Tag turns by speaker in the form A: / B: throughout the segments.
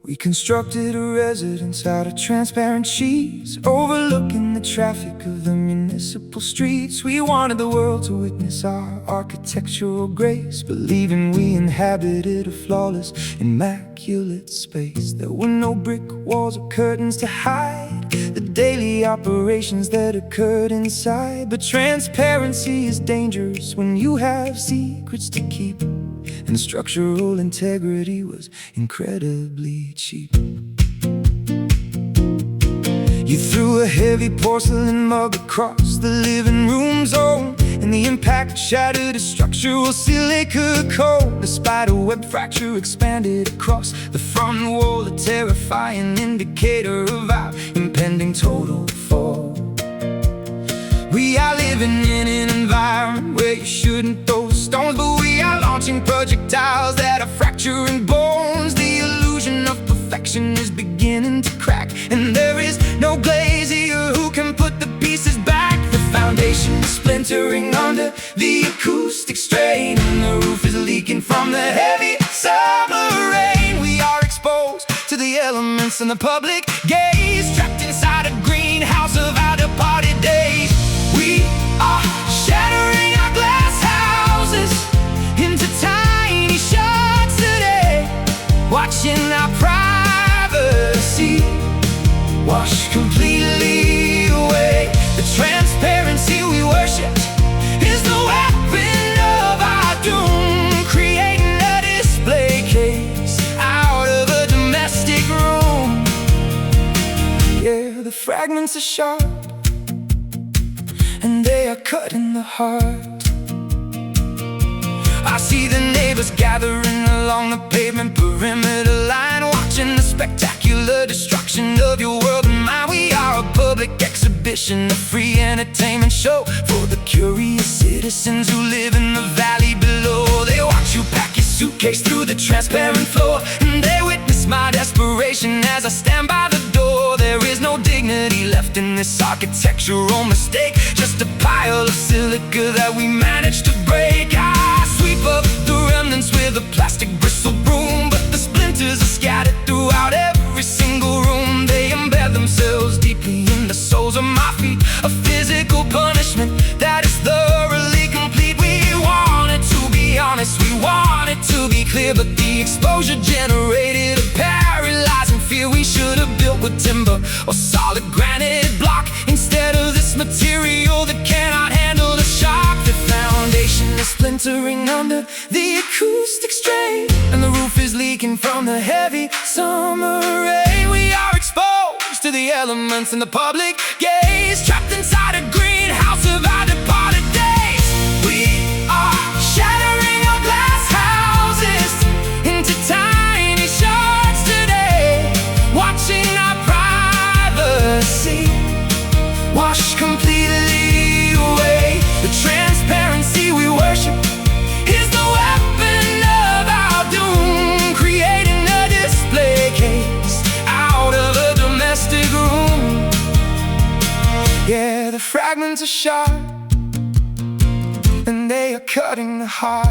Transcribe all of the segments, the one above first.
A: We constructed a residence out of transparent sheets, overlooking the traffic of the municipal streets. We wanted the world to witness our architectural grace, believing we inhabited a flawless, immaculate space. There were no brick walls or curtains to hide the daily operations that occurred inside. But transparency is dangerous when you have secrets to keep, and structural integrity was incredibly cheap. You threw a heavy porcelain mug across the living room zone, and the impact shattered a structural silica cone. The spider web fracture expanded across the front wall, a terrifying indicator of our impending total fall. We are living in an environment where you shouldn't throw stones, but we are launching projectiles that are fracturing bones. The illusion of perfection is beginning to crack, and there is no glazier who can put the pieces back. The foundation is splintering under the acoustic strain, and the roof is leaking from the heavy summer rain. We are exposed to the elements and the public gaze, trapped inside a greenhouse of our departed days. We are shattering our glass houses into tiny shards today, watching our privacy wash completely away. The transparency we worship is the weapon of our doom, creating a display case out of a domestic room. Yeah, the fragments are sharp, and they are cut in the heart. I see the neighbors gathering along the pavement perimeter line, watching the spectacular destruction of your world and mine. We are a public exhibition, a free entertainment show for the curious citizens who live in the valley below. They watch you pack your suitcase through the transparent floor, and they witness my desperation as I stand by the door. There is no dignity left in this architectural mistake, just a pile of silica that we managed to break. I sweep up the remnants with a plastic bristle broom, but the splinters are scattered throughout every single room. They embed themselves deeply in the soles of my feet, a physical punishment that is thoroughly complete. We wanted to be honest, we wanted to be clear, but the exposure generated a paralyzing fear. We should have built with timber or solid granite block instead of this material that cannot handle the shock. The foundation is splintering under the acoustic strain, and the roof is leaking from the heavy summer rain. We are exposed to the elements and the public gaze, trapped inside a greenhouse of our departed days. We are shattering our glass houses into tiny shards today, watching our privacy wash completely away. The transparency we worship is the weapon of our doom, creating a display case out of a domestic room. Yeah, the fragments are sharp, and they are cutting the heart.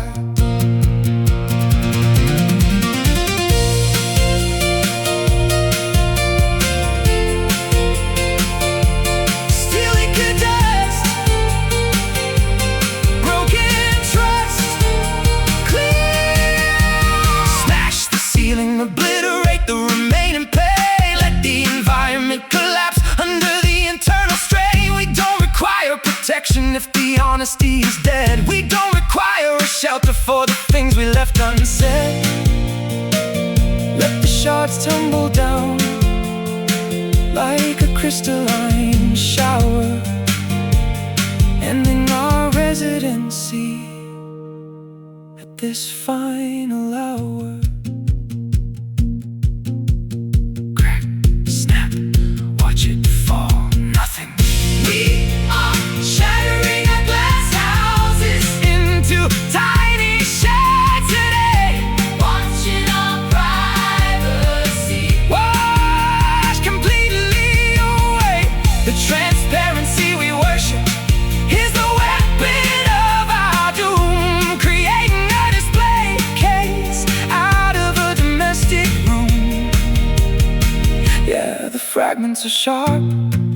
A: Obliterate the remaining pain, let the environment collapse under the internal strain. We don't require protection if the honesty is dead. We don't require a shelter for the things we left unsaid. Let the shards tumble down like a crystalline shower, ending our residency at this final hour.
B: Tiny shards today, watching our privacy wash completely away. The transparency we worship is the weapon of our doom, creating a display case out
A: fragments are sharp,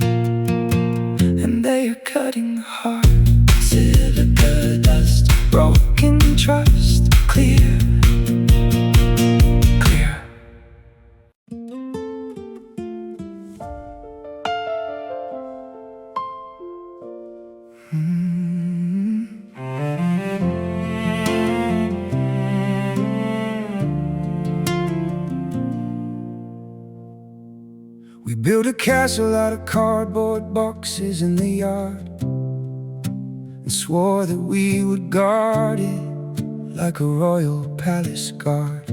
A: and they are cutting the heart. Silica dust, broken trust, clear, clear. We built a castle out of cardboard boxes in the yard, and swore that we would guard it like a royal palace guard.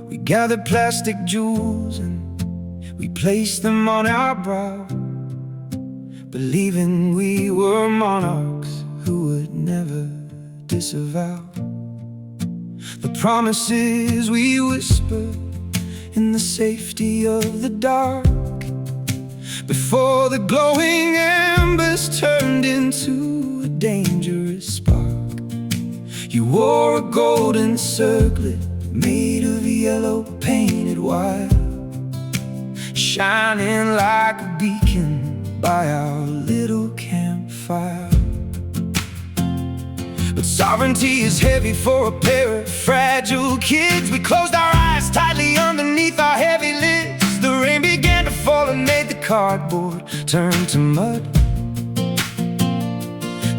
A: We gathered plastic jewels and we placed them on our brow, believing we were monarchs who would never disavow the promises we whispered in the safety of the dark, before the glowing embers turned into a dangerous spark. You wore a golden circlet made of yellow painted wire, shining like a beacon by our little campfire. But sovereignty is heavy for a pair of fragile kids. We closed our eyes tightly underneath our heavy lids. The rain began to fall and made the cardboard turn to mud.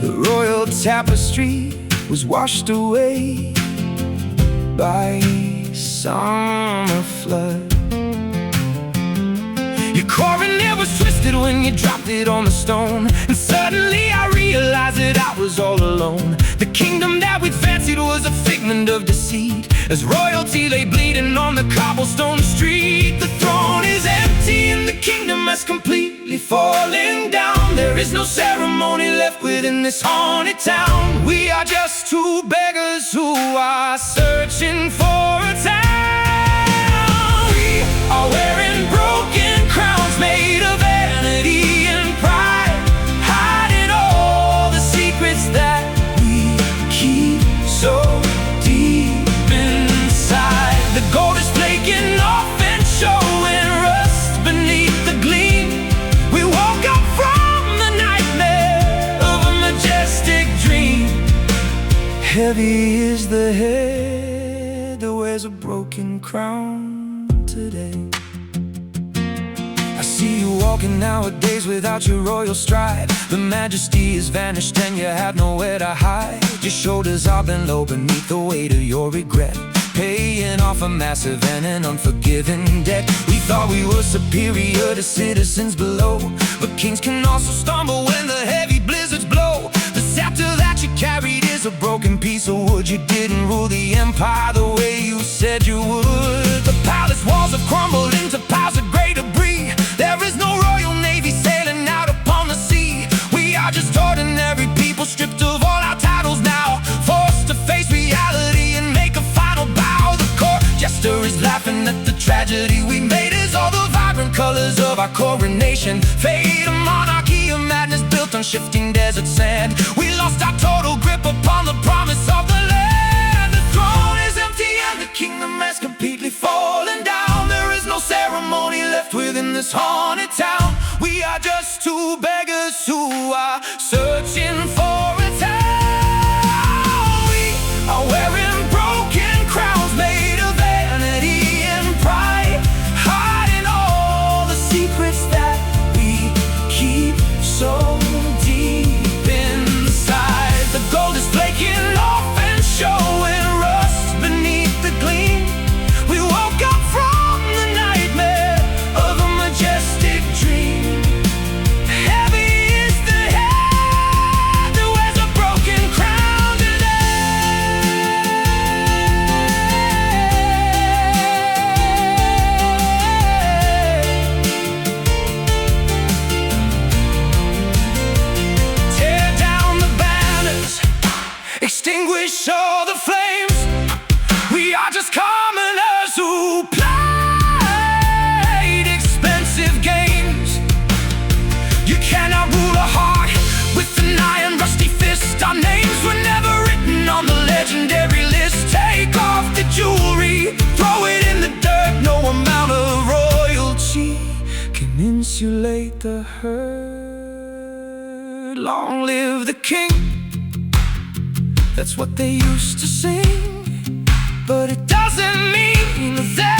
A: The royal tapestry was washed away by summer flood. Your coronet was twisted when you dropped it on the stone, and suddenly I realized that I was all alone. The kingdom that we'd fancied was a figment of deceit, as royalty lay bleeding on the cobblestone street. The throne is empty and the kingdom has completely fallen down. There is no ceremony left within this haunted town. We are just two beggars who are searching for a town. We are wearing broken crowns made of vanity and pride, hiding all the secrets that we keep so deep inside. The gold is flaking off and showing rust beneath the gleam. We woke up from the nightmare of a majestic dream. Heavy is the head that wears a broken crown today. I see you walking nowadays without your royal stride. The majesty is vanished and you have nowhere to hide. Your shoulders are bent low beneath the weight of your regret, paying off a massive and an unforgiving debt. We thought we were superior to citizens below, but kings can also stumble when the heavy blizzards blow. The scepter that you carried is a broken piece of wood. You didn't rule the empire the way you said you would. The palace walls have crumbled into piles of grey debris. There is no royal navy sailing out upon the sea. We are just ordinary people stripped of all our titles now, forced to face reality and make a final bow. The court jester is laughing at the tragedy we made, as all the vibrant colors of our coronation fade. A monarchy of madness built on shifting desert sand. We lost our total grip upon the promise of the land. The throne is empty and the kingdom has completely fallen down. There is no ceremony left within this haunted town. We are just two beggars who are searching for a town. We are wearing broken crowns made of vanity and pride, hiding all the secrets that we keep so deep inside. The gold is flaking off and showing rust beneath the gleam. We woke up from the nightmare of a majestic dream. separate the herd. Long live the king, that's what they used to sing, but it doesn't mean that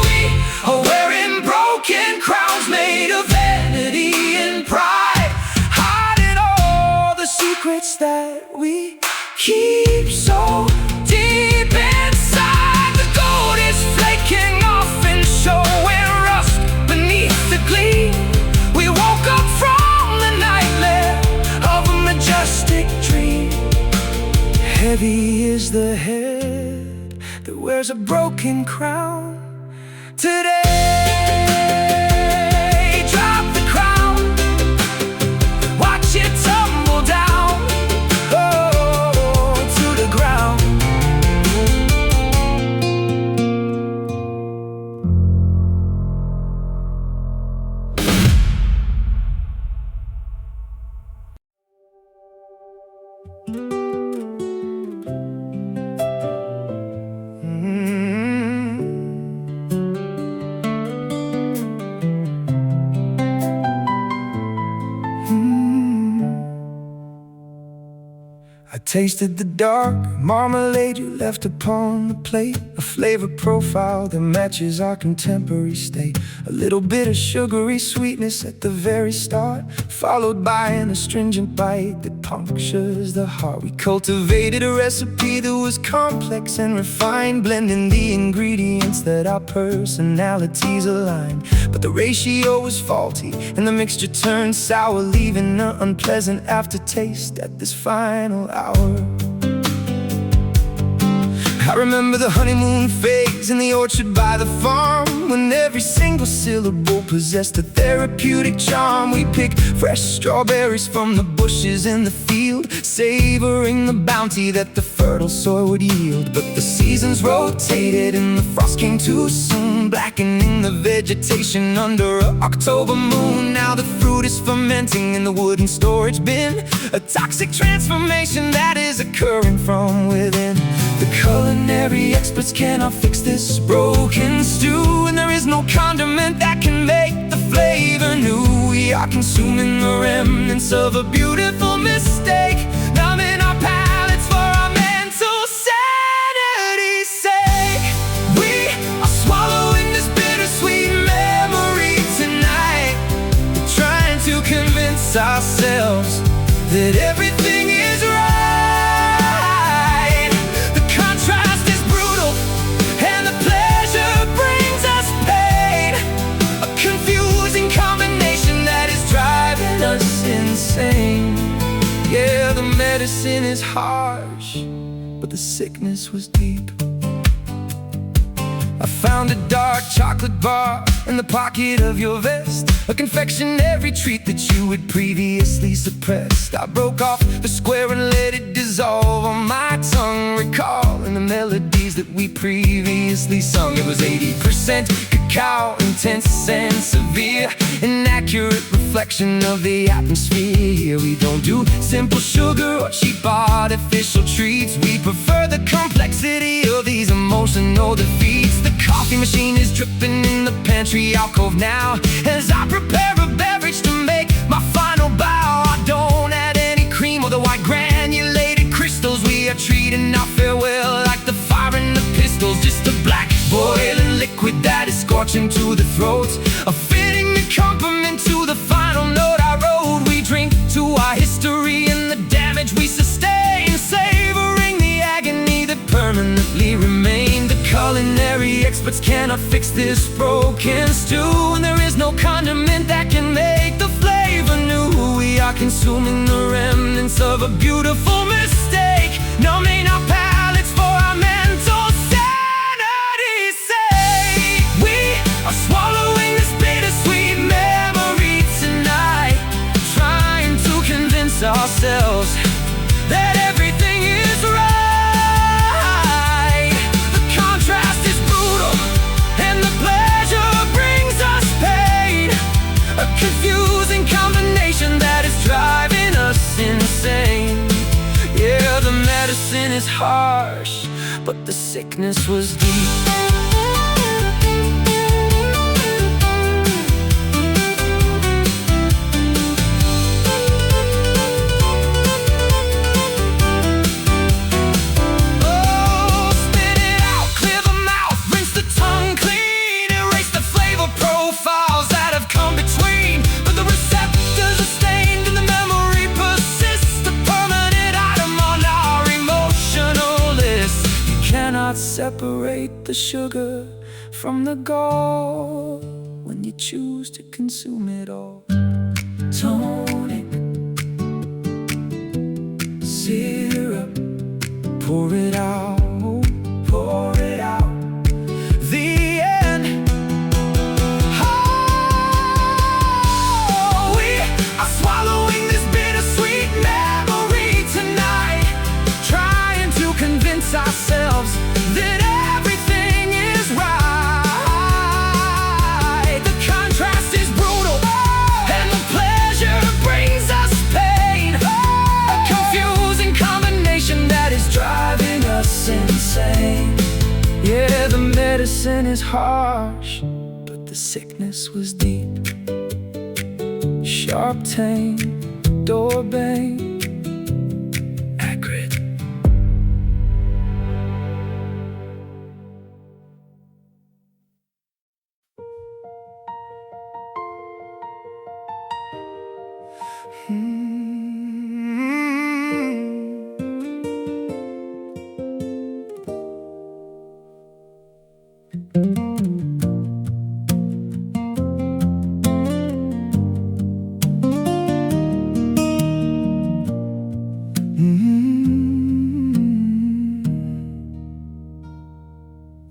A: we are wearing broken crowns made of vanity and pride, hiding all the secrets that we keep so deep inside. The gold is flaking off and showing rust beneath the gleam. We woke up from the nightmare of a majestic dream. Heavy is the head that wears a broken crown today. Drop the crown, watch it tumble down, oh, to the ground. I tasted the dark marmalade you left upon the plate, a flavor profile that matches our contemporary state. A little bit of sugary sweetness at the very start, followed by an astringent bite that punctures the heart. We cultivated a recipe that was complex and refined, blending the ingredients that our personalities aligned. But the ratio was faulty and the mixture turned sour, leaving an unpleasant aftertaste at this final hour. I remember the honeymoon phase in the orchard by the farm, when every single syllable possessed a therapeutic charm. We picked fresh strawberries from the bushes in the field, savoring the bounty that the fertile soil would yield. But the seasons rotated and the frost came too soon, blackening the vegetation under an October moon. Now the fruit is fermenting in the wooden storage bin, a toxic transformation that is occurring from within. The culinary experts cannot fix this broken stew, and there is no condiment that can make the flavor new. We are consuming the remnants of a beautiful mistake, numbing our palates for our mental sanity's sake. We are swallowing this bittersweet memory tonight, trying to convince ourselves that everything is right. Insane. Yeah, the medicine is harsh, but the sickness was deep. I found a dark chocolate bar in the pocket of your vest, a confectionery treat that you had previously suppressed. I broke off the square and let it dissolve on my tongue, recalling the melodies that we previously sung. It was 80% cacao, intense and severe, an accurate reflection of the atmosphere. We don't do simple sugar or cheap artificial treats, we prefer the complexity of these emotional defeats. The coffee machine is dripping in the pantry alcove now, as I prepare a beverage to make my final bow. I don't add any cream or the white granulated crystals. We are treating our farewell like the fire in the pistols, just a black boiling liquid that is scorching to the throat, a fitting accompaniment to the final note I wrote. We drink to our history and the damage we sustain, savoring the agony that permanently remained. The culinary experts cannot fix this broken stew, and there is no condiment that can make the flavor new. We are consuming the remnants of a beautiful mistake, numbing our palates for our mental sanity's sake. We are swallowing this bittersweet memory tonight, trying to convince ourselves that everything is right. The contrast is brutal and the pleasure brings us pain, a confusing combination that is driving us insane. Yeah, the medicine is harsh, but the sickness was deep. Separate the sugar from the gall when you choose to consume it all. Tonic, syrup, pour it out, pour it out. The end. Oh, we are swallowing this bittersweet memory tonight, trying to convince ourselves that everything is right. The contrast is brutal, and the pleasure brings us pain. A confusing combination that is driving us insane. Yeah, the medicine is harsh, but the sickness was deep. Sharp tang, door bang, acrid.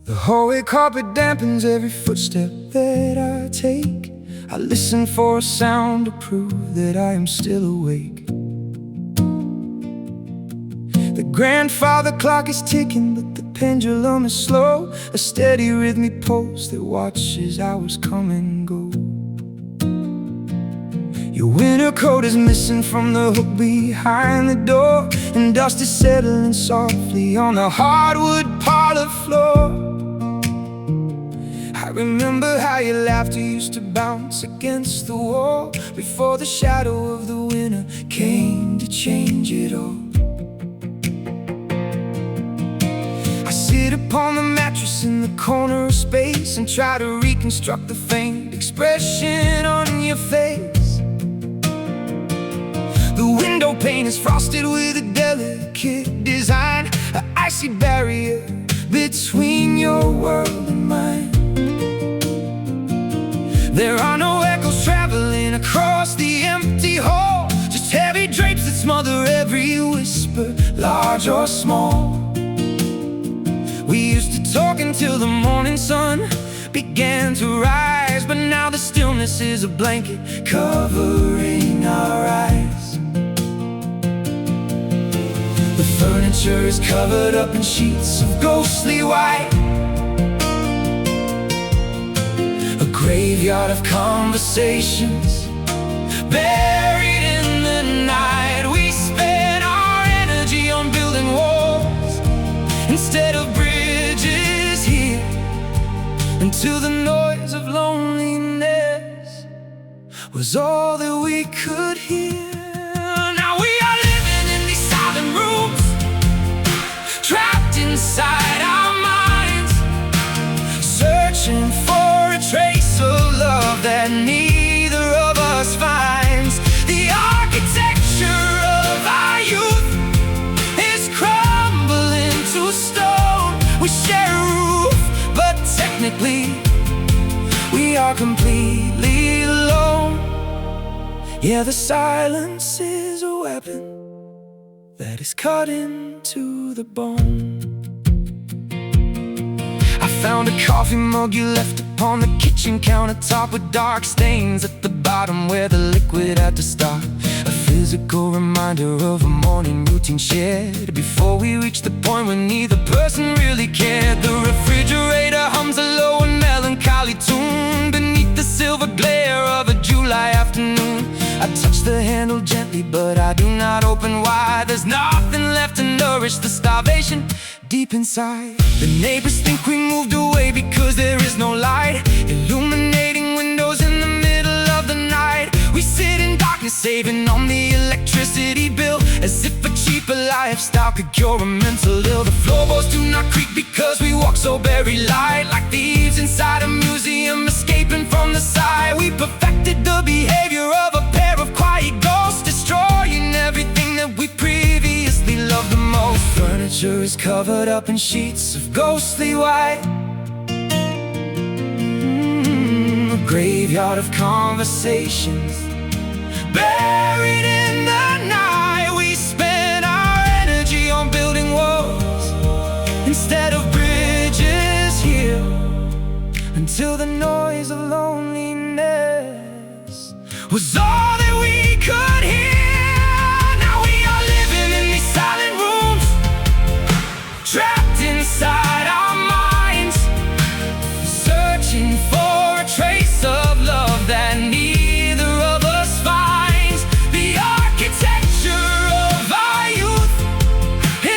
A: The hallway carpet dampens every footstep that I take. I listen for a sound to prove that I am still awake. The grandfather clock is ticking, but the pendulum is slow, a steady rhythmic pulse that watches hours come and go. Your winter coat is missing from the hook behind the door, and dust is settling softly on the hardwood parlor floor. I remember how your laughter used to bounce against the wall before the shadow of the winter came to change it all. I sit upon the mattress in the corner of space and try to reconstruct the faint expression on your face. The window pane is frosted with a delicate design, an icy barrier between your world and mine. There are no echoes traveling across the empty hall, just heavy drapes that smother every whisper, large or small. We used to talk until the morning sun began to rise, but now the stillness is a blanket covering our eyes. The furniture is covered up in sheets of ghostly white, a graveyard of conversations buried in the night. We spent our energy on building walls instead of bridges here, until the noise of loneliness was all that we could hear. Now we are living in these silent rooms, trapped inside our minds, searching for a trace of love that neither of us finds. The architecture of our youth is crumbling to stone. We share a roof, but technically we are completely alone. Yeah, the silence is a weapon that is cut into the bone. I found a coffee mug you left upon the kitchen countertop, with dark stains at the bottom where the liquid had to stop. A physical reminder of a morning routine shared before we reached the point where neither person really cared. The refrigerator hums a low and melancholy tune beneath the silver glare of a July afternoon. I touch the handle gently, but I do not open wide. There's nothing left to nourish the starvation deep inside. The neighbors think we moved away because there is no light, illuminating windows in the middle of the night. We sit in darkness, saving on the electricity bill, as if a cheaper lifestyle could cure a mental ill. The floorboards do not creak because we walk so very light, like thieves inside a museum escaping from the side. We perfected the behavior of a pair of quiet ghosts, destroying everything that we previously loved the most. Furniture is covered up in sheets of ghostly white, a graveyard of conversations buried in the night. We spend our energy on building walls instead of bridges here, until the noise of loneliness was all that we could hear. Now we are living in these silent rooms, trapped inside our minds, searching for a trace of love that neither of us finds. The architecture of our youth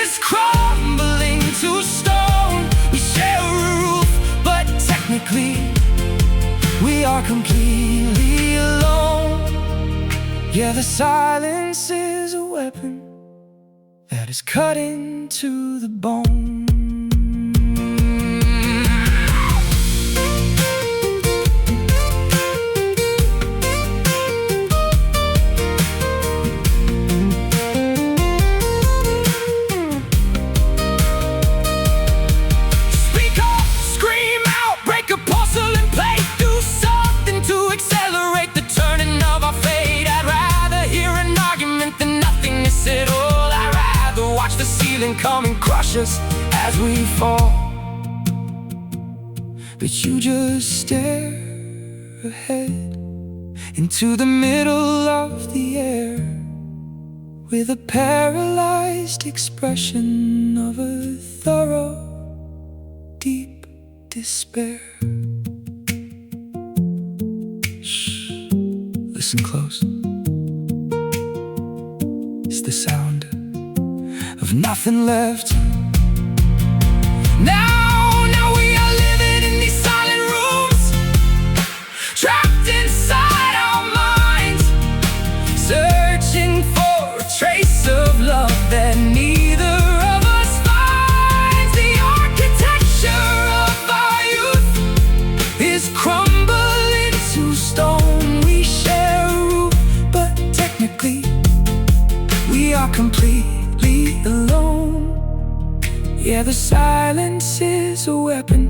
A: is crumbling to stone. We share a roof, but technically we are completely alone. Yeah, the silence is a weapon that is cut into the bone. Speak up, scream out, break a porcelain plate, do something to accelerate the turning of our fate. I'd rather hear an argument than nothingness at all. I'd rather watch the ceiling come and crush us as we fall. But you just stare ahead into the middle of the air, with a paralyzed expression of a thorough, deep despair. Shh, listen close. It's the sound of nothing left. Now we are living in these silent rooms, trapped inside our minds, searching for a trace of love that neither of us finds. The architecture of our youth is crumbling to stone. We share a roof, but technically we are completely alone. Yeah, the silence is a weapon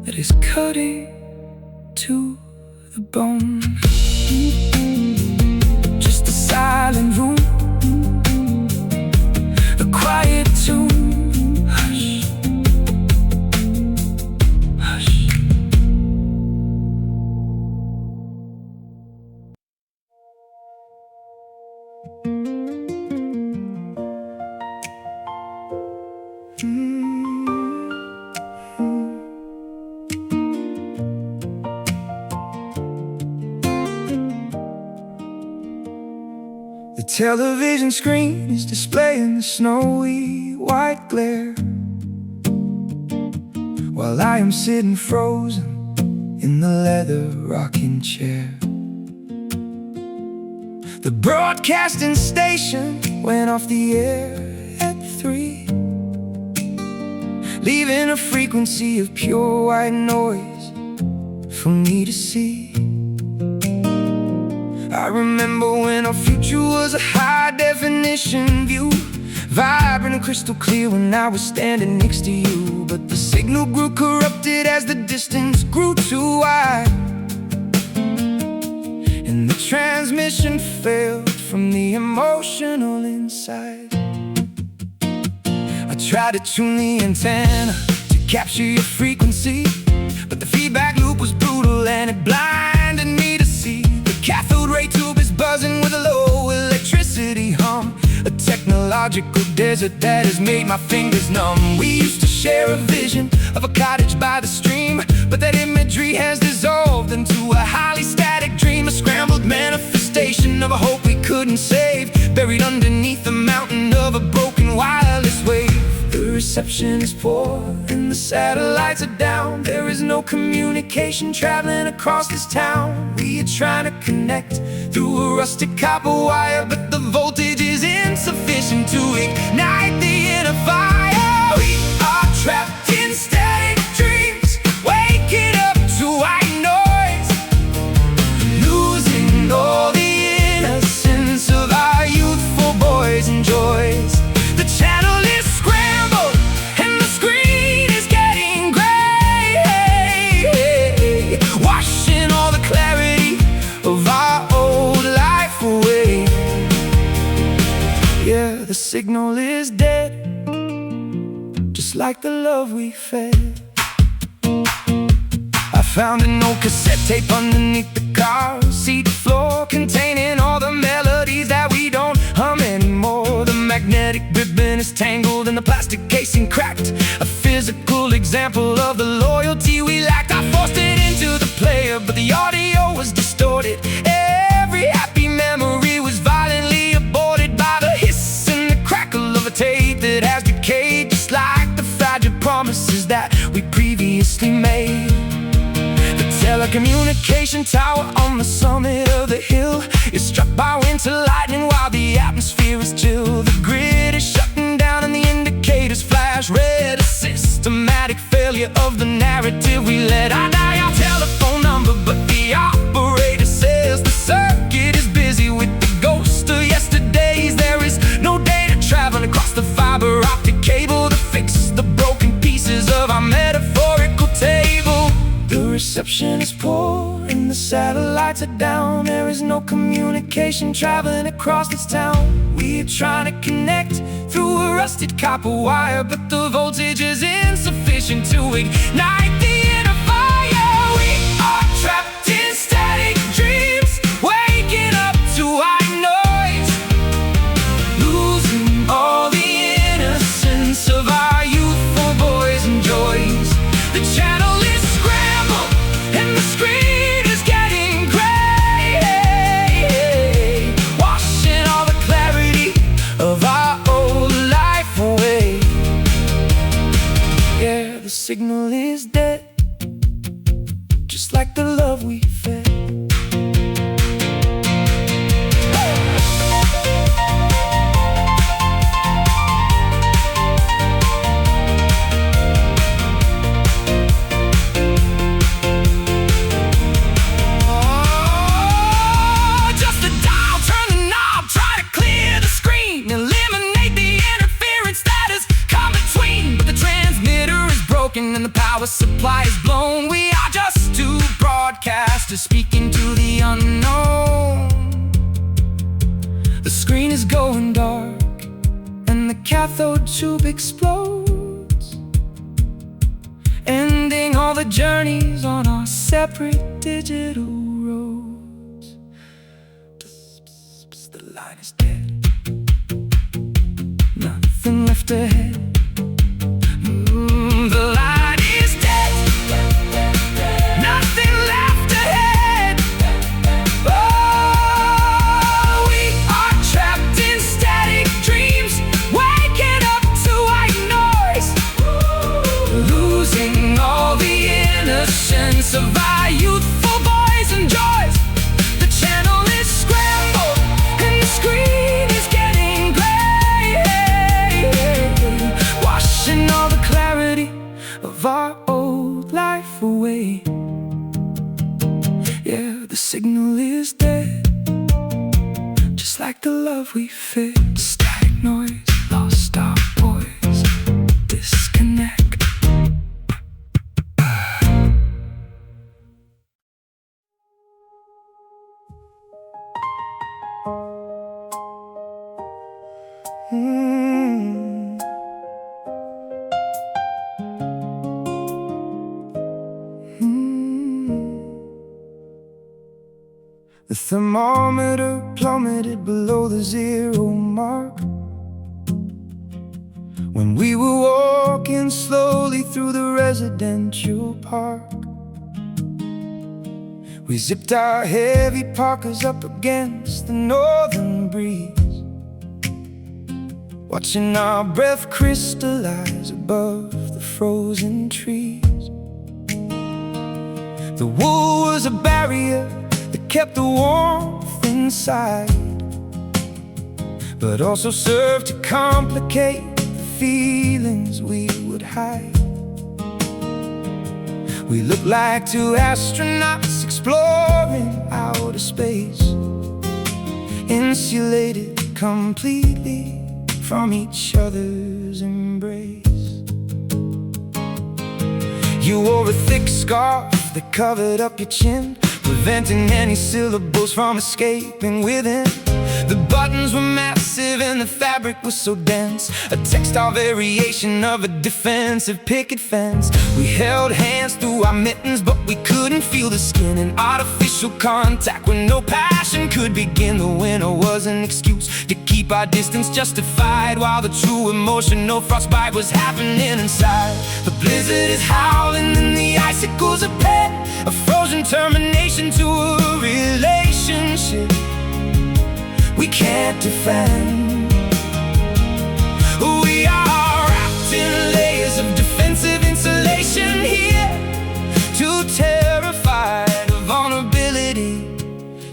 A: that is cutting to the bone. Just a silent room, a quiet tune. Hush, hush. The television screen is displaying the snowy white glare, while I am sitting frozen in the leather rocking chair. The broadcasting station went off the air at 3, leaving a frequency of pure white noise for me to see. I remember when our future was a high-definition view, vibrant and crystal clear when I was standing next to you. But the signal grew corrupted as the distance grew too wide, and the transmission failed from the emotional inside. I tried to tune the antenna to capture your frequency, but the feedback loop was brutal and it blinded me to see. The cathode ray tube is buzzing with a low electricity hum, a technological desert that has made my fingers numb. We used to share a vision of a cottage by the stream, but that imagery has dissolved into a highly static dream, a scrambled manifestation of a hope we couldn't save, buried underneath the mountain of a broken wireless wave. The reception is poor and the satellites are down. There is no communication traveling across this town. We are trying to connect through a rusted copper wire, but the voltage is insufficient to ignite the inner fire. We are trapped in static dreams, waking up to white noise, losing all the innocence of our youthful boys and joys. The channel is scrambled and the screen is getting gray, washing all the clarity of our old life away. Yeah, the signal is dead, just like the love we fed. I found an old cassette tape underneath the car seat floor, containing all the melodies that we don't hum anymore. The magnetic ribbon is tangled and the plastic casing cracked, a physical example of the loyalty we lacked. I forced it into the player, but the audio was distorted. Every happy memory was violently aborted by the hiss and the crackle of a tape that has decayed, just like the fragile promises that we previously made. The telecommunication tower on the summit of the hill is struck by winter lightning while the atmosphere is chill. The grid is shutting down and the indicators flash red, a systematic failure of the narrative we led. I dial our telephone number, but the operator says the circuit is busy with the ghost of yesterdays. There is no data traveling across the fiber optic cable to fix the broken pieces of our metaphorical table. The reception is poor and the satellites are down. There is no communication traveling across this town. We are trying to connect through a rusted copper wire, but the voltage is insufficient to ignite the inner fire. We are trapped in static dreams, waking up to white noise, losing all the innocence of our youthful boys and joys. The channel is scrambled and the screen is getting gray, washing all the clarity of our old life away. Yeah, the signal is dead, just like the love we fed. Just a dial, turn the knob, try to clear the screen, eliminate the interference that has come between. But the transmitter is broken and the power supply is blown. We are just two broadcasters speaking to the unknown. The screen is going dark and the cathode tube explodes, ending all the journeys on our separate digital roads. The line is dead, nothing left ahead. The line is dead, nothing left ahead. Oh, we are trapped in static dreams, waking up to white noise, losing all the innocence of our youthful boys and joys. The channel is scrambled and the screen is getting gray, washing all the clarity of our old life away. Yeah, the signal is dead, just like the love we fed. Static noise, lost our voice, disconnect. The thermometer plummeted below the 0 mark when we were walking slowly through the residential park. We zipped our heavy parkas up against the northern breeze, watching our breath crystallize above the frozen trees. The wool was a barrier that kept the warmth inside, but also served to complicate the feelings we would hide. We looked like two astronauts exploring outer space, insulated completely from each other's embrace. You wore a thick scarf that covered up your chin, preventing any syllables from escaping within. The buttons were massive and the fabric was so dense, a textile variation of a defensive picket fence. We held hands through our mittens, but we couldn't feel the skin. An artificial contact where no passion could begin. The winter was an excuse to keep our distance justified, while the true emotional frostbite was happening inside. The blizzard is howling and the icicles are pet, a frozen termination to a relationship we can't defend. We are wrapped in layers of defensive insulation here, too terrified of vulnerability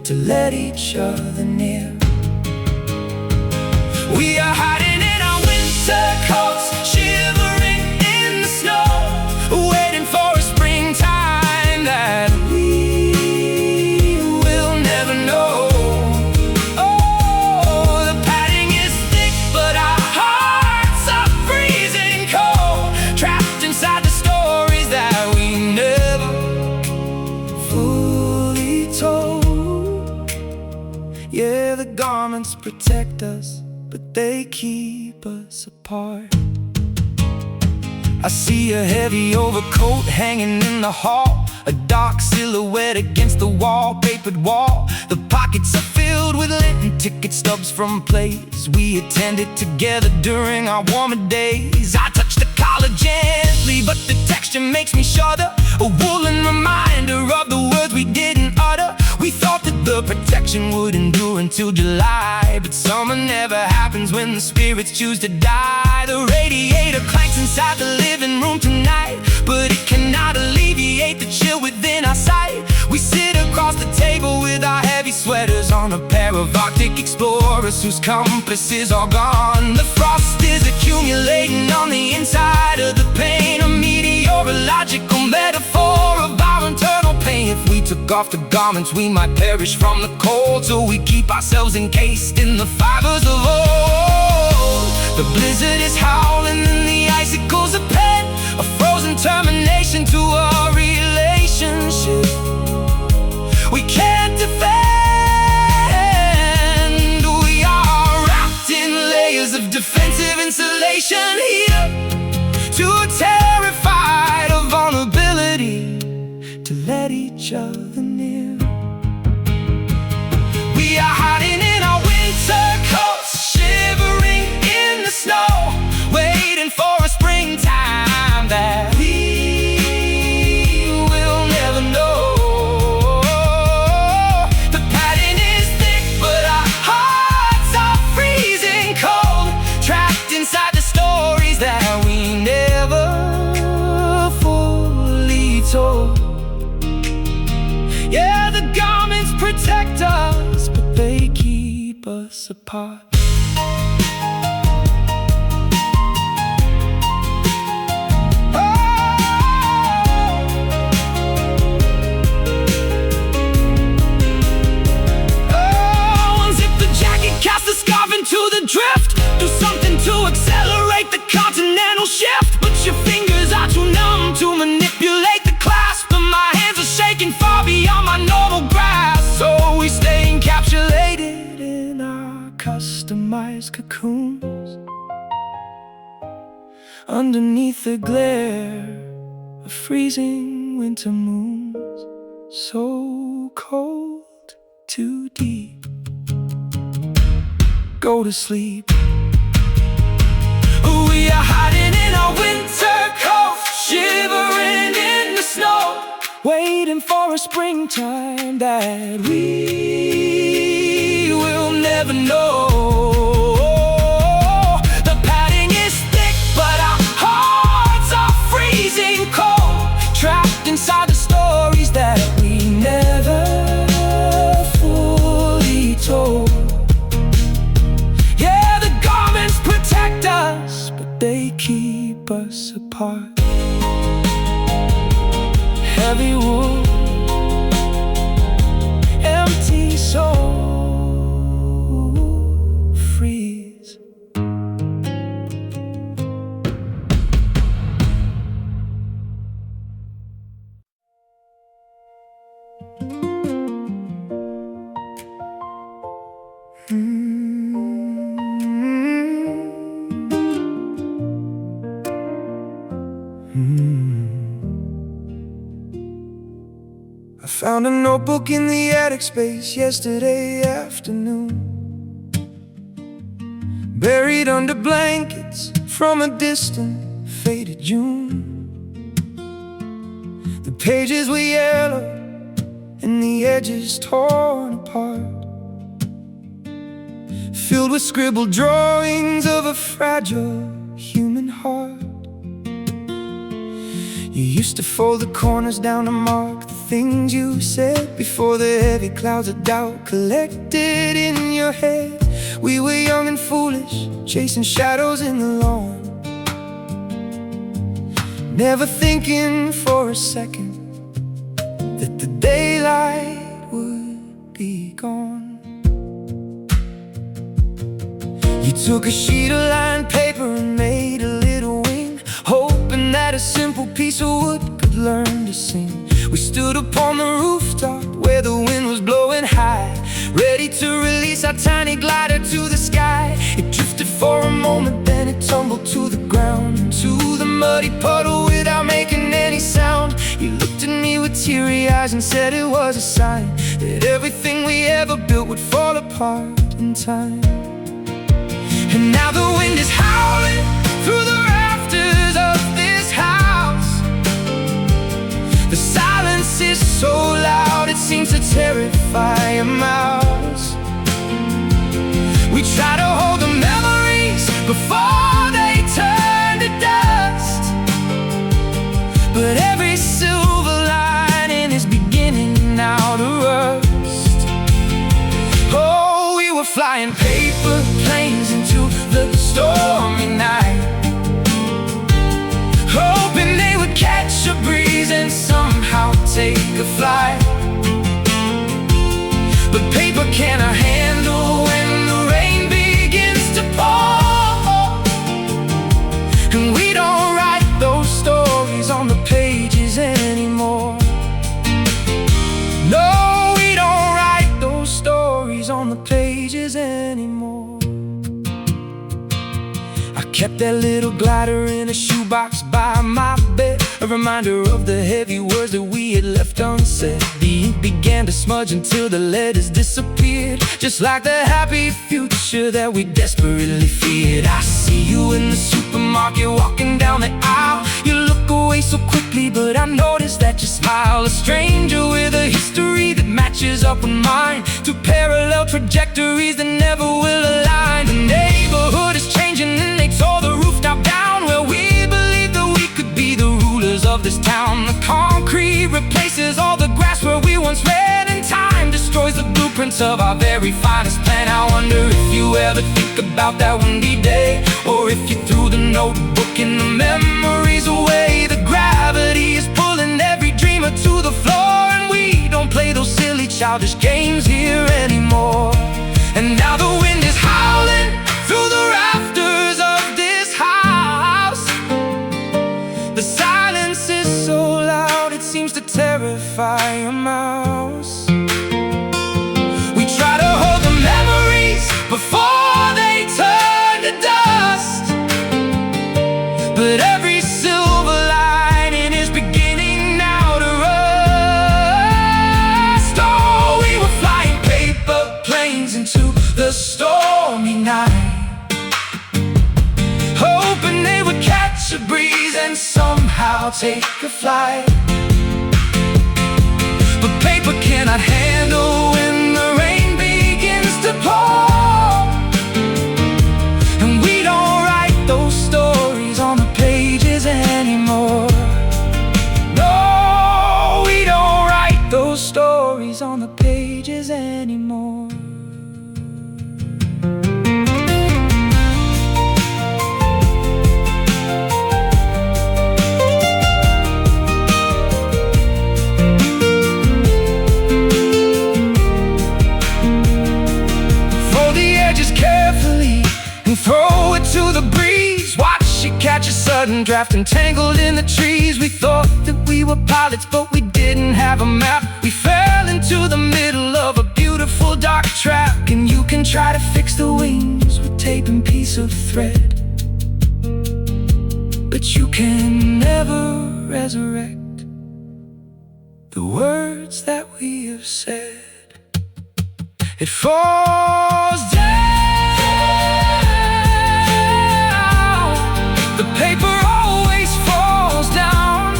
A: to let each other near. We are hiding in our winter coats, shivering in the snow, waiting for a springtime that we will never know. Yeah, the garments protect us, but they keep us apart. I see a heavy overcoat hanging in the hall, a dark silhouette against the wallpapered wall. The pockets are filled with lint, ticket stubs from plays we attended together during our warmer days. I touch the collar gently, but the texture makes me shudder, a woolen reminder of the words we didn't utter. We thought that the protection would endure until July, but summer never happens when the spirits choose to die. The radiator clanks inside the living room tonight, but it cannot alleviate the chill within our sight. We sit across the table with our heavy sweaters on, a pair of Arctic explorers whose compasses are gone. The frost is accumulating on the inside of the pain, a meteorological metaphor of our internal pain. If we took off the garments, we might perish from the cold, so we keep ourselves encased in the fibers of old. The blizzard is howling and the icicles are pent, a frozen termination to a relationship we can't defend. We are wrapped in layers of defensive insulation here, too terrified of vulnerability to let each other near. We are hiding in our winter coats, shivering in the snow, waiting for a springtime that we will never know. The padding is thick, but our hearts are freezing cold, trapped inside the stories that we never fully told. Yeah, the garments protect us, but they keep us apart. Unzip the jacket, cast the scarf into the drift, do something to accelerate the continental shift. But your fingers are too numb to manipulate the clasp, and my hands are shaking far beyond my normal grasp. So we stay encapsulated in our customized cocoons, underneath the glare of freezing winter moons, so cold, too deep. Go to sleep. We are hiding in our winter coats, shivering in the snow, waiting for a springtime that we will never know. The apart. Heavy wood, empty soul, freeze. I found a notebook in the attic space yesterday afternoon, buried under blankets from a distant, faded June. The pages were yellow and the edges torn apart, filled with scribbled drawings of a fragile human heart. You used to fold the corners down to mark the things you said before the heavy clouds of doubt collected in your head. We were young and foolish, chasing shadows in the lawn, never thinking for a second that the daylight would be gone. You took a sheet of lined paper and made a little wing, hoping that a simple piece of wood could learn to sing. We stood upon the rooftop where the wind was blowing high, ready to release our tiny glider to the sky. It drifted for a moment, then it tumbled to the ground, into the muddy puddle without making any sound. You looked at me with teary eyes and said it was a sign that everything we ever built would fall apart in time. And now the wind is howling through the rafters of this house. The silence is so loud it seems to terrify a mouse. We try to hold the memories before they turn to dust, but every silver lining is beginning now to rust. Oh, we were flying paper planes into the stormy night, hoping they would catch a breeze and somehow take a flight. But paper cannot handle when the rain begins to pour, and we don't write those stories on the pages anymore. No, we don't write those stories on the pages anymore. I kept that little glider in a shoebox by my bed, a reminder of the heavy words that we had left unsaid. The ink began to smudge until the letters disappeared, just like the happy future that we desperately feared. I see you in the supermarket walking down the aisle. You look away so quickly, but I noticed that you smile. A stranger with a history that matches up with mine, two parallel trajectories that never will align. The neighborhood is changing and they tore the rooftop down, where we believed that we could be the rulers of this town. The concrete replaces all the grass where we once ran, and time destroys the blueprints of our very finest plan. I wonder if you ever think about that windy day, or if you threw the notebook and the memories away. The gravity is pulling every dreamer to the floor, and we don't play those silly childish games here anymore. And now the wind is howling through the rafters of this house. The silence is so loud it seems to terrify a mouse. We try to hold the memories before they turn to dust, but every silver lining is beginning now to rust. Oh, we were flying paper planes into the stormy night, hoping they would catch a breeze and somehow take a flight. But paper cannot handle when the rain begins to pour, and we don't write those stories on the pages anymore. No, we don't write those stories on the pages anymore. sudden draft entangled in the trees. We thought that we were pilots, but we didn't have a map. We fell into the middle of a beautiful dark track. And you can try to fix the wings with tape and piece of thread, but you can never resurrect the words that we have said. It falls down, the paper always falls down.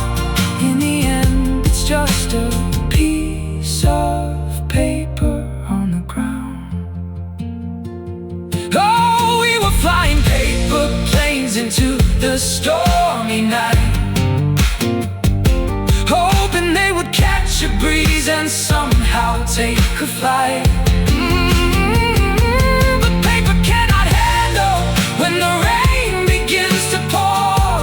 A: In the end, it's just a piece of paper on the ground. Oh, we were flying paper planes into the stormy night, hoping they would catch a breeze and somehow take a flight. But paper cannot handle when the rain begins to pour,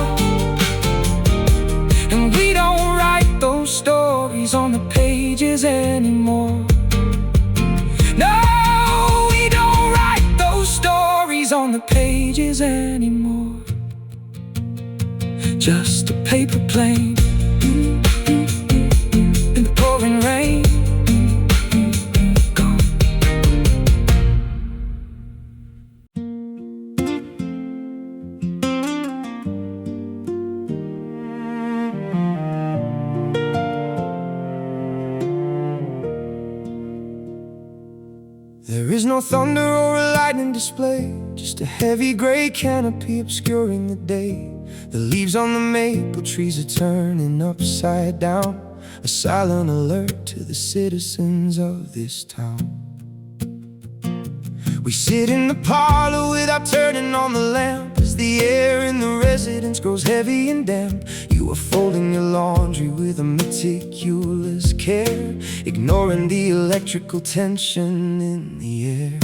A: and we don't write those stories on the pages anymore. No, we don't write those stories on the pages anymore. Just a paper plane in the pouring rain. Gone. There is no thunder or a lightning display, just a heavy gray canopy obscuring the day. The leaves on the maple trees are turning upside down, a silent alert to the citizens of this town. We sit in the parlor without turning on the lamp, as the air in the residence grows heavy and damp. You are folding your laundry with a meticulous care, ignoring the electrical tension in the air.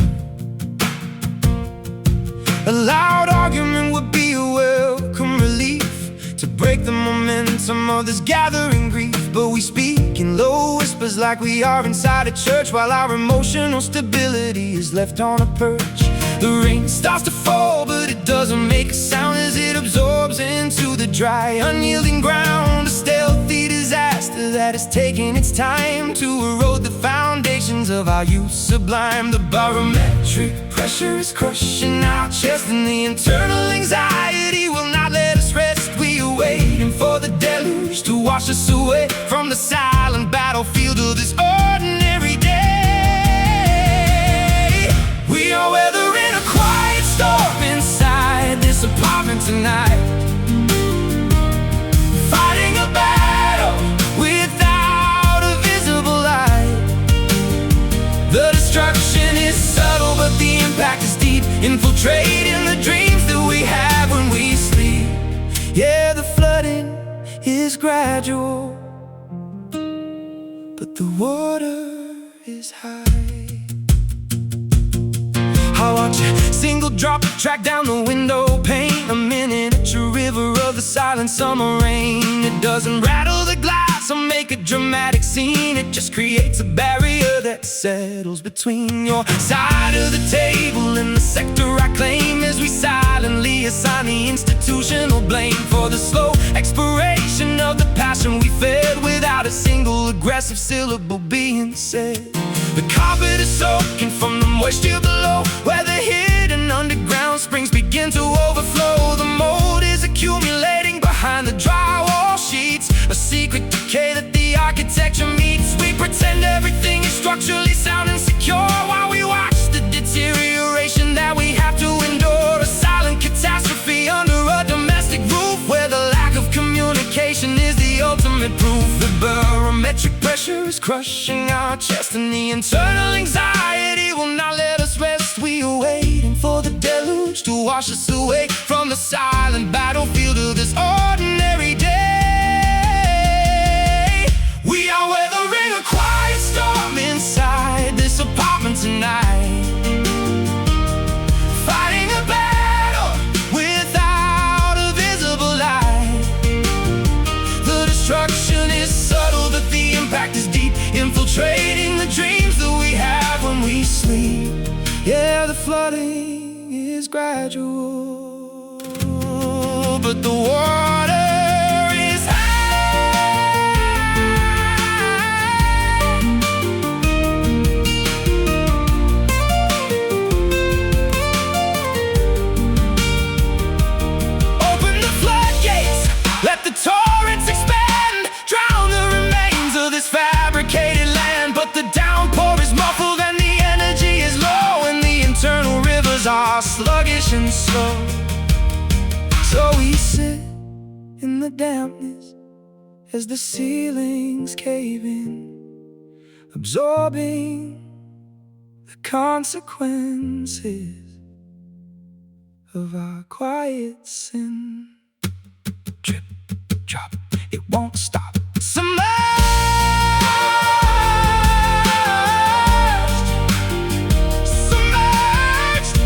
A: A loud argument would be a welcome relief to break the momentum of this gathering grief. But we speak in low whispers like we are inside a church, while our emotional stability is left on a perch. The rain starts to fall, but it doesn't make a sound as it absorbs into the dry, unyielding ground. A stealthy disaster that is taking its time to erode the foundations of our youth sublime. The barometric pressure is crushing our chest, and the internal anxiety will not let us rest. We are waiting for the deluge to wash us away from the silent battlefield of this ordinary day. We are weathering a quiet storm inside this apartment tonight, fighting a battle without a visible light. The destruction is subtle, but the impact is deep, infiltrating the dreams that we have when we sleep. Yeah, the flooding is gradual, but the water is high. I watch a single drop track down the window pane, a miniature river of the silent summer rain. It doesn't rattle the glass or make a dramatic scene, it just creates a barrier that settles between your side of the table and the sector I claim, as we silently assign the institutional blame for the slow expiration of the passion we fed without a single aggressive syllable being said. The carpet is soaking from the moisture below, where the hidden underground springs begin to overflow. The mold is accumulating behind the drywall sheets, a secret decay that the architecture meets. We pretend everything is structurally sound and secure, while we watch the deterioration that we have to endure. A silent catastrophe under a domestic roof, where the lack of communication is the ultimate proof. The barometric pressure is crushing our chest, and the internal anxiety will not let us rest. We are waiting for the deluge to wash us away from the silent battlefield of this ordinary day. We are weathering a quiet storm inside this apartment tonight, fighting a battle without a visible light. The destruction is subtle, but the impact is deep, infiltrating the dreams that we have when we sleep. Yeah, the flooding is gradual, but the water is high. Open the floodgates, let the torrents expand, drown the remains of this fabricated land. But the downpour is muffled and the energy is low, and the internal rivers are sluggish and slow. So we sit in the dampness as the ceilings cave in, absorbing the consequences of our quiet sin. Drip, drop, it won't stop. Submerged, submerged.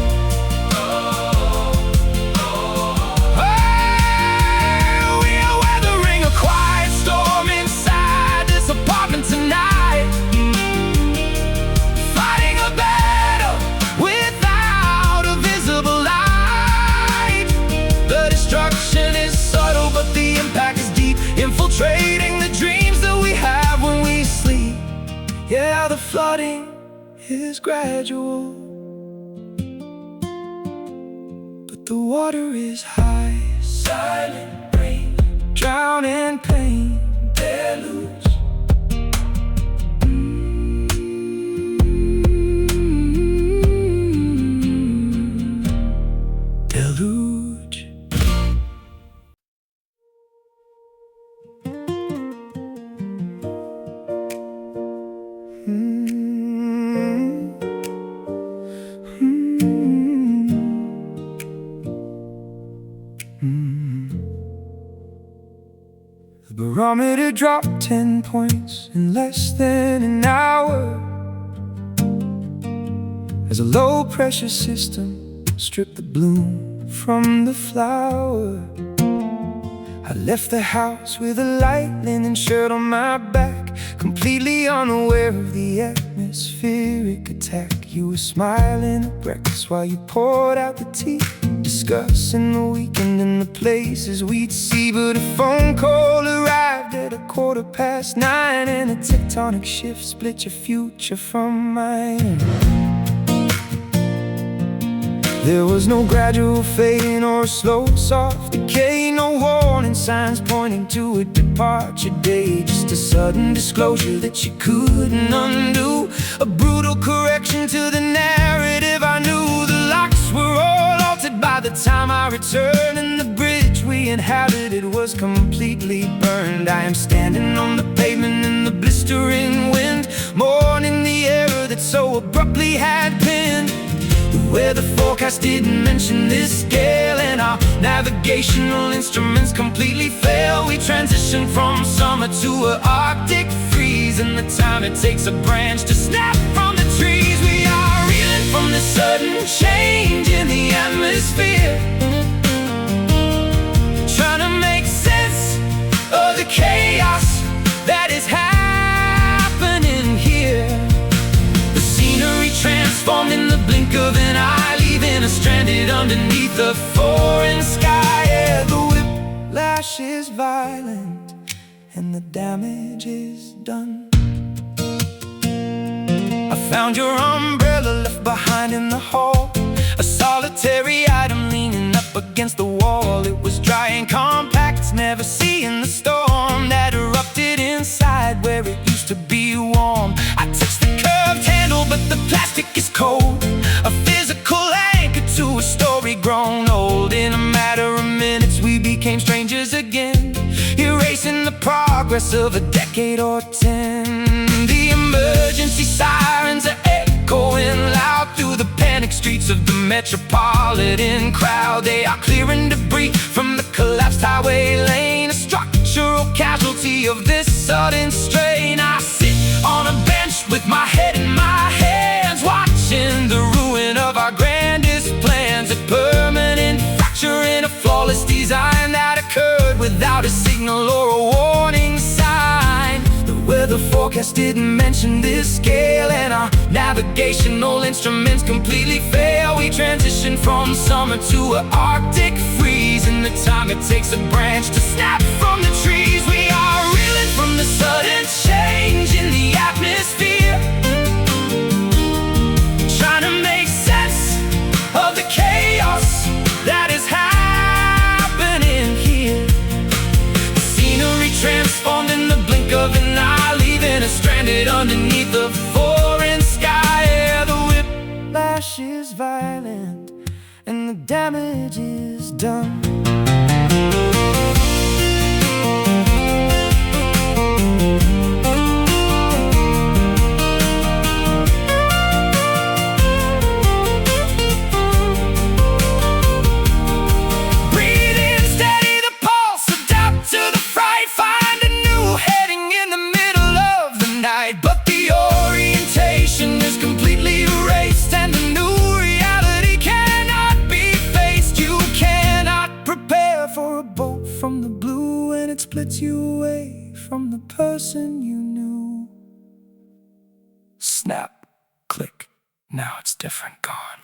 A: We are weathering a quiet storm inside this apartment tonight, fighting a battle without a visible light. The destruction is subtle, but the impact is deep, infiltrating the dreams that we have when we sleep. Yeah, the flooding is gradual, but the water is high. Silent rain, drowning pain, deluge. Deluge. The barometer dropped 10 points in less than an hour as a low-pressure system stripped the bloom from the flower. I left the house with a light linen shirt on my back, completely unaware of the atmospheric attack. You were smiling at breakfast while you poured out the tea, discussing the weekend and the places we'd see. But a phone call arrived at 9:15, and a tectonic shift split your future from mine. There was no gradual fading or a slow, soft decay, no warning signs pointing to a departure day, just a sudden disclosure that you couldn't undo, a brutal correction to the narrative I knew. The locks were all altered by the time I returned, and the bridge we inhabited was completely burned. I am standing on the pavement in the blistering wind, mourning the error that so abruptly had pinned. Where the forecast didn't mention this scale, and our navigational instruments completely fail. We transition from summer to an Arctic freeze, and the time it takes a branch to snap from the trees. We are reeling from the sudden change in the atmosphere, trying to make sense of the chaos that is happening here. The scenery transformed in the blink of an eye, leaving us stranded underneath a foreign sky. Yeah, the whiplash is violent and the damage is done. I found your umbrella left behind in the hall, a solitary item leaning up against the wall. It was dry and compact, never seeing the storm that erupted inside where it used to be warm. I touched the curved handle, but the plastic is cold, a physical anchor to a story grown old. In a matter of minutes we became strangers again, erasing the progress of a decade or 10. The emergency sirens are echoing loud through the panic streets of the metropolitan crowd. They are clearing debris from the collapsed highway lane, a structural casualty of this sudden strain. I sit on a bench with my head in my hands, watching the ruin of our grandest plans, a permanent fracture in a flawless design that occurred without a signal or a warning sign. The weather forecast didn't mention this scale, and our navigational instruments completely fail. We transitioned from summer to an Arctic freeze, and the time it takes a branch to snap from the trees. We are reeling from the sudden change in the atmosphere, trying to make sense of the chaos that is happening here. The scenery transformed in the blink of an eye, leaving us stranded underneath the foreign sky. Yeah, the whiplash is violent and the damage is done. But the orientation is completely erased, and the new reality cannot be faced. You cannot prepare for a bolt from the blue, and it splits you away from the person you knew. Snap, click, now it's different, gone.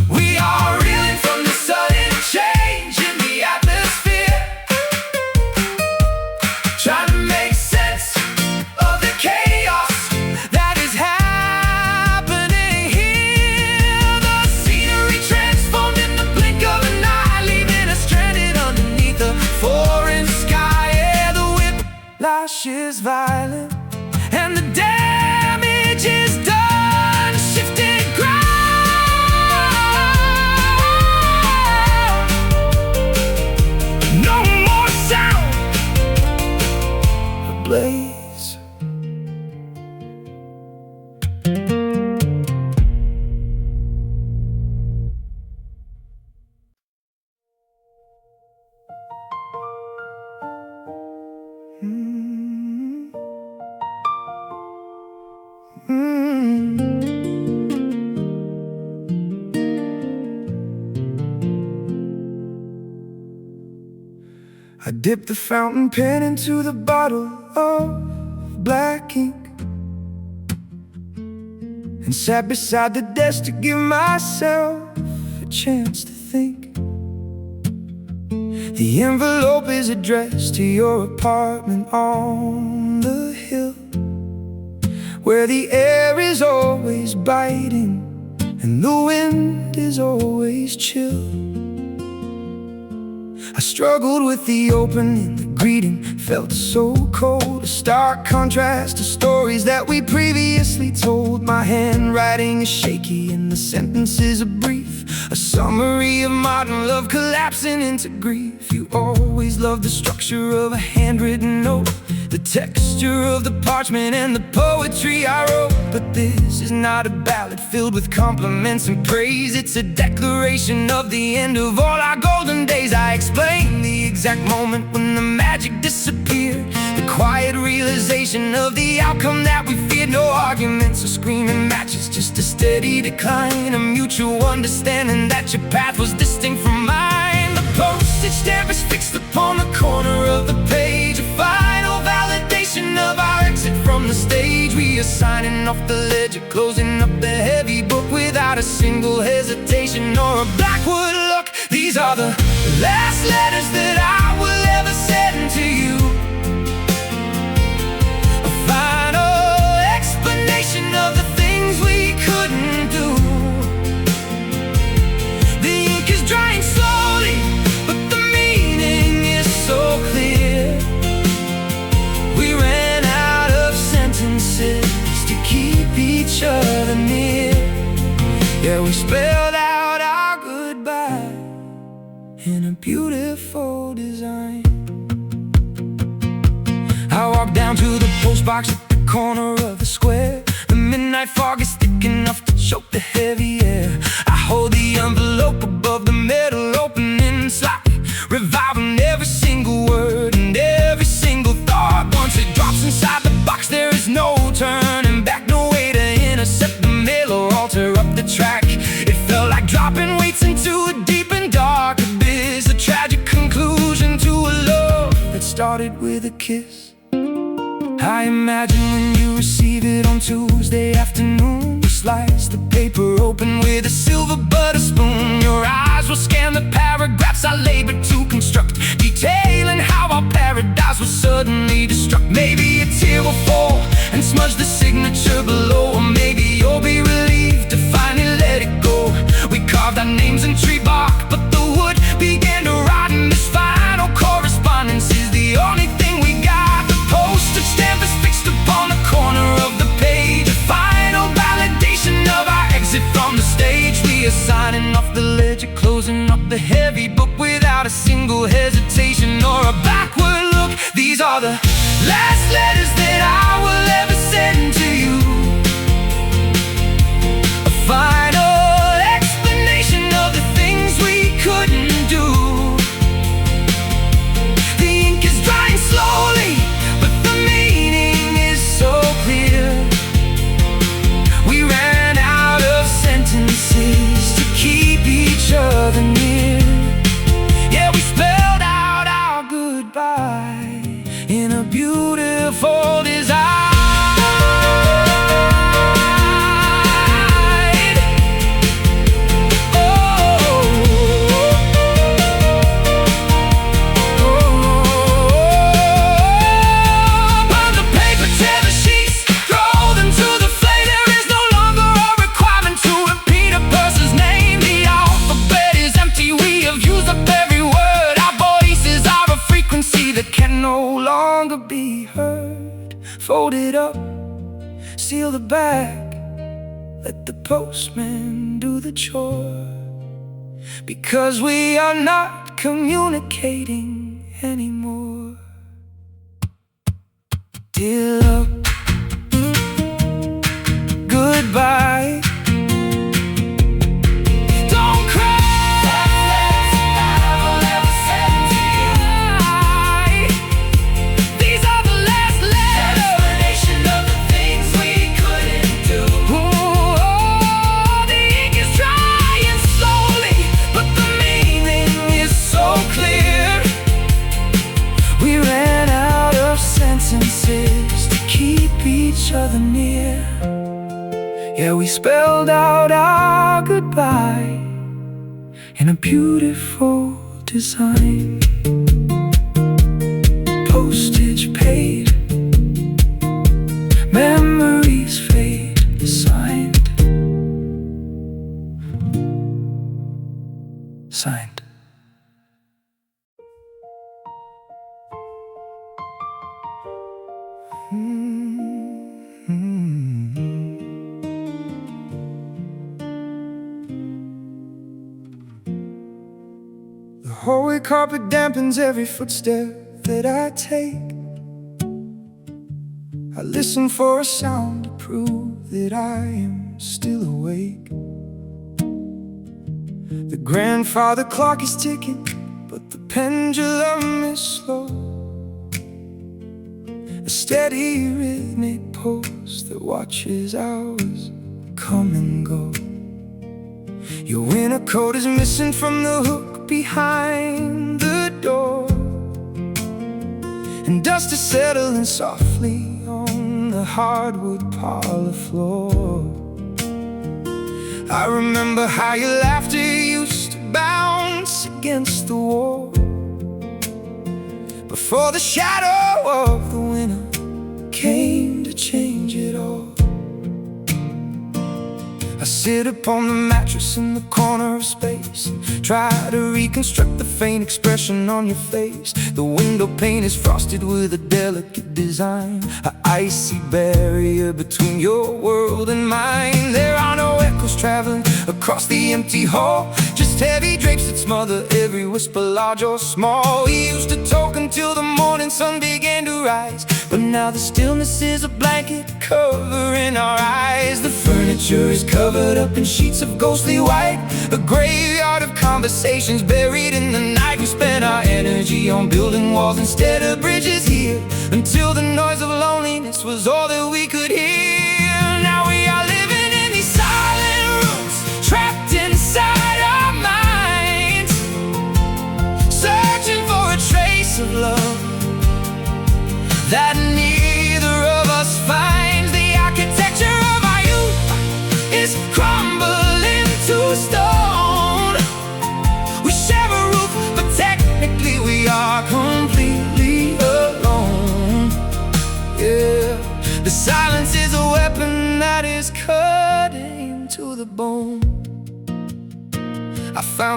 A: We are reeling from the sudden change in the atmosphere, trying to make sense of the chaos that is happening here. The scenery transformed in the blink of an eye, leaving us stranded underneath a foreign sky. Yeah, the whiplash is violent and the damage is done. Shifted ground, no more sound, ablaze. I dipped the fountain pen into the bottle of black ink and sat beside the desk to give myself a chance to think. The envelope is addressed to your apartment on the hill, where the air is always biting and the wind is always chill. I struggled with the opening, the greeting felt so cold, a stark contrast to stories that we previously told. My handwriting is shaky and the sentences are brief, a summary of modern love collapsing into grief. You always loved the structure of a handwritten note, the texture of the parchment and the poetry I wrote. But this is not a ballad filled with compliments and praise. It's a declaration of the end of all our golden days. I explain the exact moment when the magic disappeared, the quiet realization of the outcome that we feared. No arguments or screaming matches, just a steady decline, a mutual understanding that your path was distinct from mine. The postage stamp is fixed upon the corner of the page, a final validation of our exit from the stage. We are signing off the ledger, closing up the heavy book without a single hesitation or a backward look. These are the last letters that I will ever send to you, a final explanation of the things we couldn't do. The ink is drying slowly, but the meaning is so clear. We ran out of sentences to keep each other near. Yeah, we spelled out our goodbye in a beautiful design. I walked down to the postbox at the corner of the square. The midnight fog is thick enough to choke the heavy air. I hold the envelope above the metal opening slot, reviving every single word and every single thought. Once it drops inside the box, there is no turning back, no way to intercept the mail or alter up the track. It felt like dropping weights into a deep and dark abyss, a tragic conclusion to a love that started with a kiss. I imagine when you receive it on Tuesday afternoon, you slice the paper open with a silver butter spoon. Your eyes will scan the paragraphs I labored to signature below. Or maybe you'll be relieved to finally let it go. We carved our names in tree bark, but the wood began to rot, and this final correspondence is the only thing we got. The postage stamp is fixed upon the corner of the page, a final validation of our exit from the stage. We are signing off the ledger, closing up the heavy book without a single hesitation or a backward look. These are the last letters that I will ever send to you. A final explanation of the things we couldn't do. The ink is drying slowly, but the meaning is so clear. We ran out of sentences to keep each other near. Yeah, we spelled out our goodbye in a beautiful design. Be heard. Fold it up, seal the bag, let the postman do the chore. Because we are not communicating anymore. Dear love, goodbye. To keep each other near. Yeah, we spelled out our goodbye in a beautiful design. Postage paid, memories fade, signed. Signed. The hallway carpet dampens every footstep that I take. I listen for a sound to prove that I am still awake. The grandfather clock is ticking, but the pendulum is slow. A steady rhythmic pulse that watches hours come and go. Your winter coat is missing from the hook behind the door, and dust is settling softly on the hardwood parlor floor. I remember how your laughter used to bounce against the wall before the shadow of the winter came to change it all. I sit upon the mattress in the corner of space and try to reconstruct the faint expression on your face. The window pane is frosted with a delicate design, an icy barrier between your world and mine. There are no echoes traveling across the empty hall, just heavy drapes that smother every whisper, large or small. We used to talk until the morning sun began to rise, but now the stillness is a blanket covering our eyes. The furniture is covered up in sheets of ghostly white, a graveyard of conversations buried in the night. We spent our energy on building walls instead of bridges here, until the noise of loneliness was all that we could hear. Now we are living in these silent rooms, trapped inside our minds, searching for a trace of love that neither of us finds. The architecture of our youth is crumbling to stone. We share a roof, but technically we are completely alone. Yeah, the silence is a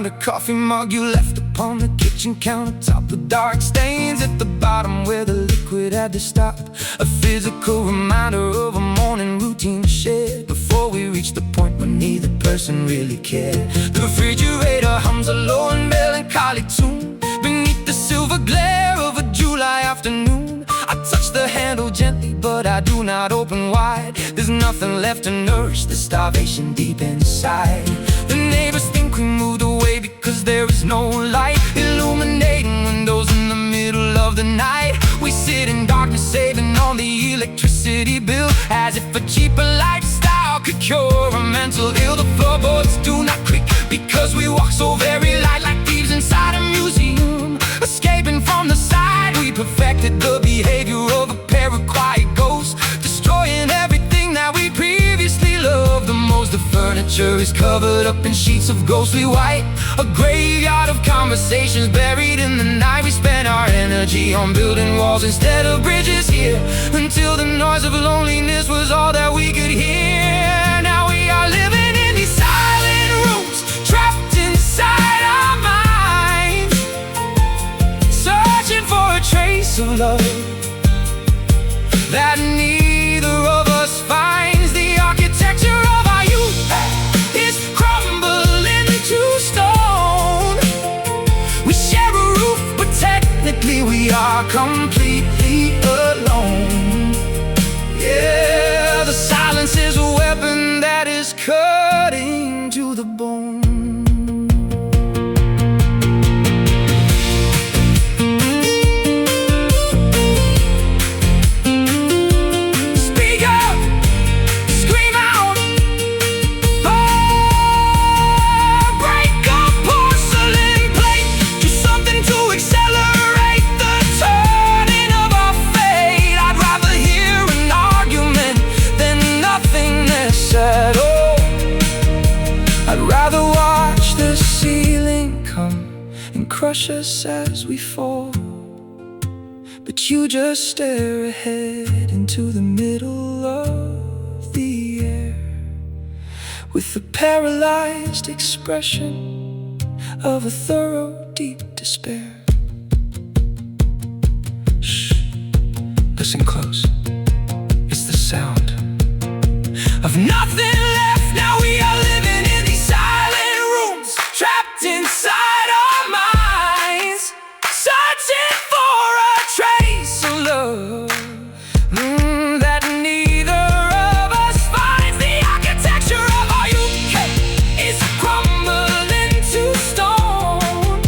A: found a coffee mug you left upon the kitchen countertop. The dark stains at the bottom where the liquid had to stop. A physical reminder of a morning routine shared before we reached the point where neither person really cared. The refrigerator hums a low and melancholy tune beneath the silver glare of a July afternoon. I touch the handle gently, but I do not open wide. There's nothing left to nourish the starvation deep inside. The neighbors think we moved away because there is no light illuminating windows in the middle of the night. We sit in darkness saving on the electricity bill, as if a cheaper lifestyle could cure a mental ill. The floorboards do not creak because we walk so very light, like thieves inside a museum, escaping from the side. We perfected the behavior of a pair of quiet ghosts, destroying everything that we previously loved the most. The furniture is covered up in sheets of ghostly white, a graveyard of conversations buried in the night. We spent our energy on building walls instead of bridges here, until the noise of loneliness was all that we could hear. Now we are living in these silent rooms, trapped inside our minds, searching for a trace of love that neither of us finds. The architecture of our youth is crumbling to stone. We share a roof, but technically we are completely alone. Yeah, the silence is a weapon that is cutting to the bone. Crush us as we fall, but you just stare ahead into the middle of the air with the paralyzed expression of a thorough deep despair. Shh, listen close. It's the sound of nothing left. Now we are living in these silent rooms, trapped inside our minds, searching for a trace of love that neither of us finds. The architecture of our UK is crumbling to stone.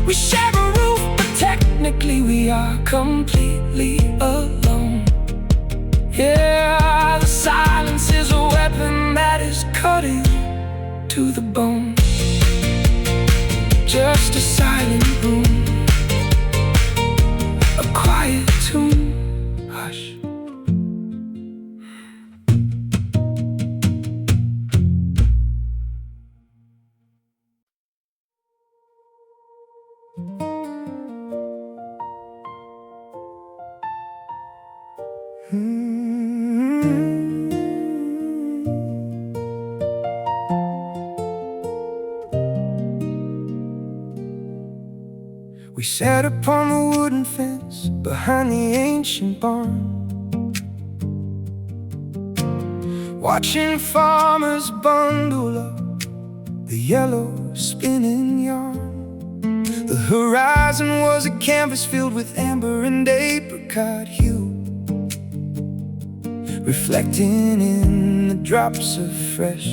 A: We share a roof, but technically we are completely alone. Yeah, the silence is a weapon that is cutting to the bone. Just a silent room, a quiet tune, hush. We sat upon the wooden fence behind the ancient barn, watching farmers bundle up the yellow spinning yarn. The horizon was a canvas filled with amber and apricot hue, reflecting in the drops of fresh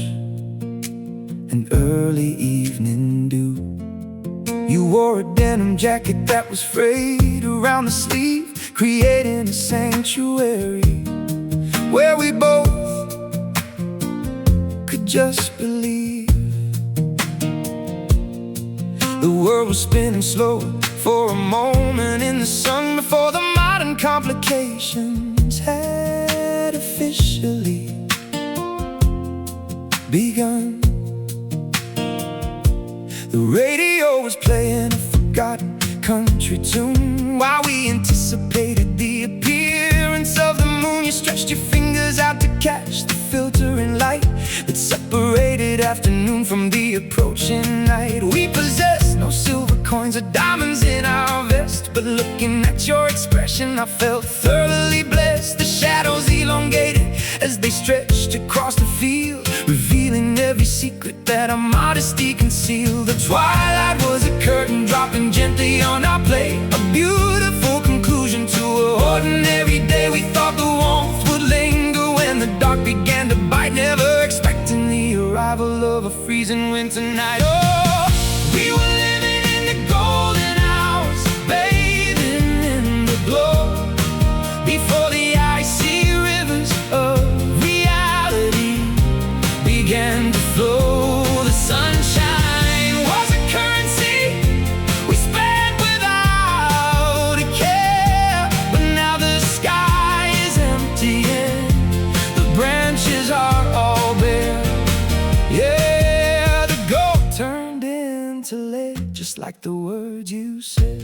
A: and early evening dew. You wore a denim jacket that was frayed around the sleeve, creating a sanctuary where we both could just believe. The world was spinning slow for a moment in the sun before the modern complications had officially begun. The radio was playing a forgotten country tune while we anticipated the appearance of the moon. You stretched your fingers out to catch the filtering light that separated afternoon from the approaching night. We possess no silver coins or diamonds in our vest, but looking at your expression I felt thoroughly blessed. The shadows elongated as they stretched across the field, revealing every secret that our modesty concealed. The twilight was a curtain dropping gently on our play, a beautiful conclusion to an ordinary day. We thought the warmth would linger when the dark began to bite, never expecting the arrival of a freezing winter night. Oh, we were living in the golden hours, bathing in the glow, before the icy rivers of reality began to flow. The sunshine was a currency we spent without a care, but now the sky is empty and the branches are all bare. Yeah, the gold turned into lead, just like the words you said.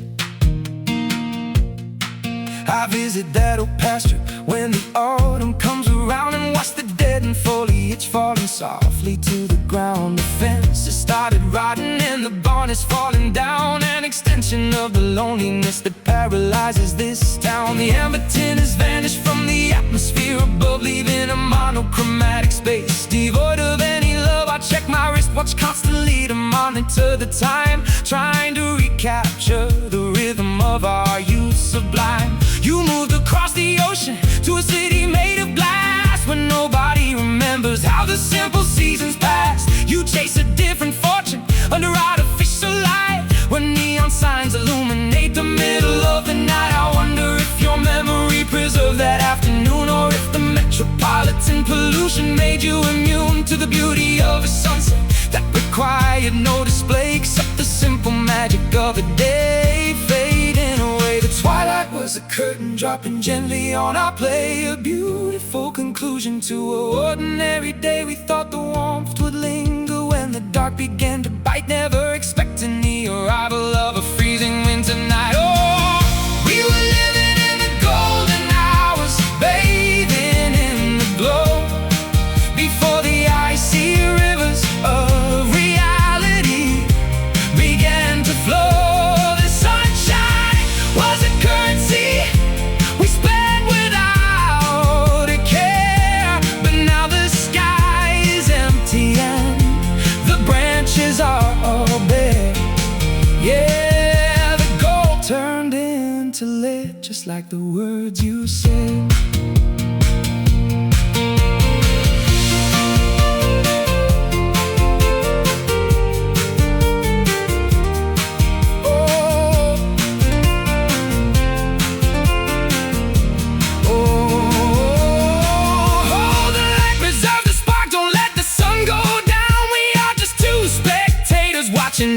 A: I visit that old pasture when the autumn comes around, and watch the deadened foliage falling softly to the ground. The fences started rotting and the barn is falling down, an extension of the loneliness that paralyzes this town. The amber tint has vanished from the atmosphere above, leaving a monochromatic space devoid of any love. I check my wristwatch constantly to monitor the time, trying to recapture the rhythm of our youth sublime. You moved across the ocean to a city made of glass, where nobody remembers how the simple seasons pass. You chase a different fortune under artificial light, where neon signs illuminate the middle of the night. I wonder if your memory preserved that afternoon, or if the metropolitan pollution made you immune to the beauty of a sunset that required no display except the simple magic of a day fading away. The twilight was a curtain dropping gently on our play, a beautiful conclusion to an ordinary day. We thought the warmth would linger when the dark began to bite, never expecting the arrival of a freezing winter night. Oh, we were living in the golden hours, bathing in the glow, before the icy rivers of reality began to flow. The sunshine was a currency we spent without a care, but now the sky is empty and the branches are all bare. Yeah, the gold turned into lead, just like the words you said.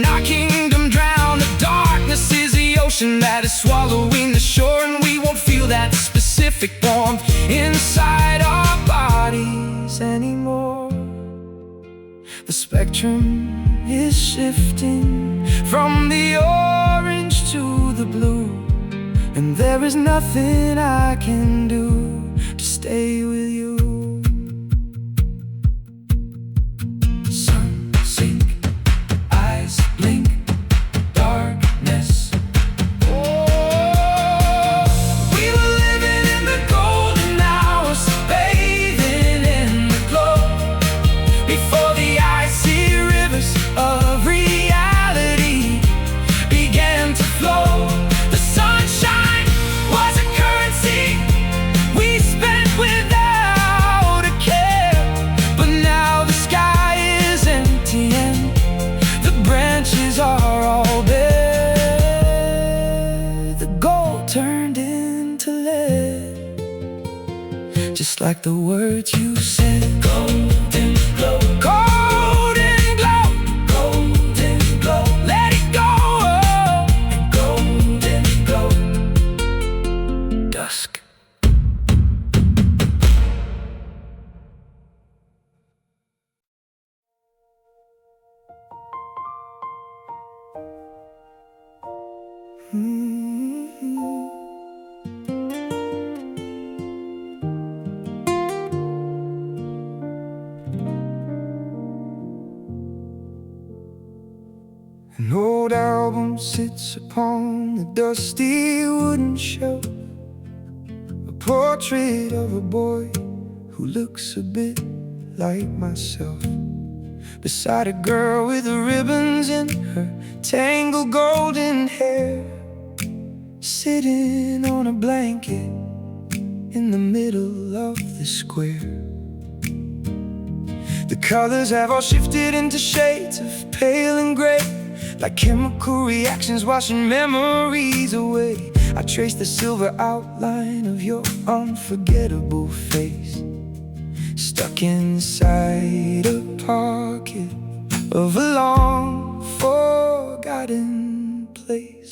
A: Our kingdom drown, the darkness is the ocean that is swallowing the shore, and we won't feel that specific warmth inside our bodies anymore. The spectrum is shifting from the orange to the blue, and there is nothing I can do to stay with you. Blink, darkness. Oh, we were living in the golden hours, bathing in the glow, before the icy rivers of reality began to flow. The sunshine was a currency we spent without a care, but now the sky is empty and branches are all bare. The gold turned into lead, just like the words you said. Golden glow, golden glow, golden glow. Let it go, and golden glow. Dusk. Mm-hmm. sits upon the dusty wooden shelf, a portrait of a boy who looks a bit like myself, beside a girl with ribbons in her tangled golden hair, sitting on a blanket in the middle of the square. The colors have all shifted into shades of pale and gray, like chemical reactions washing memories away. I trace the silver outline of your unforgettable face, stuck inside a pocket of a long forgotten place.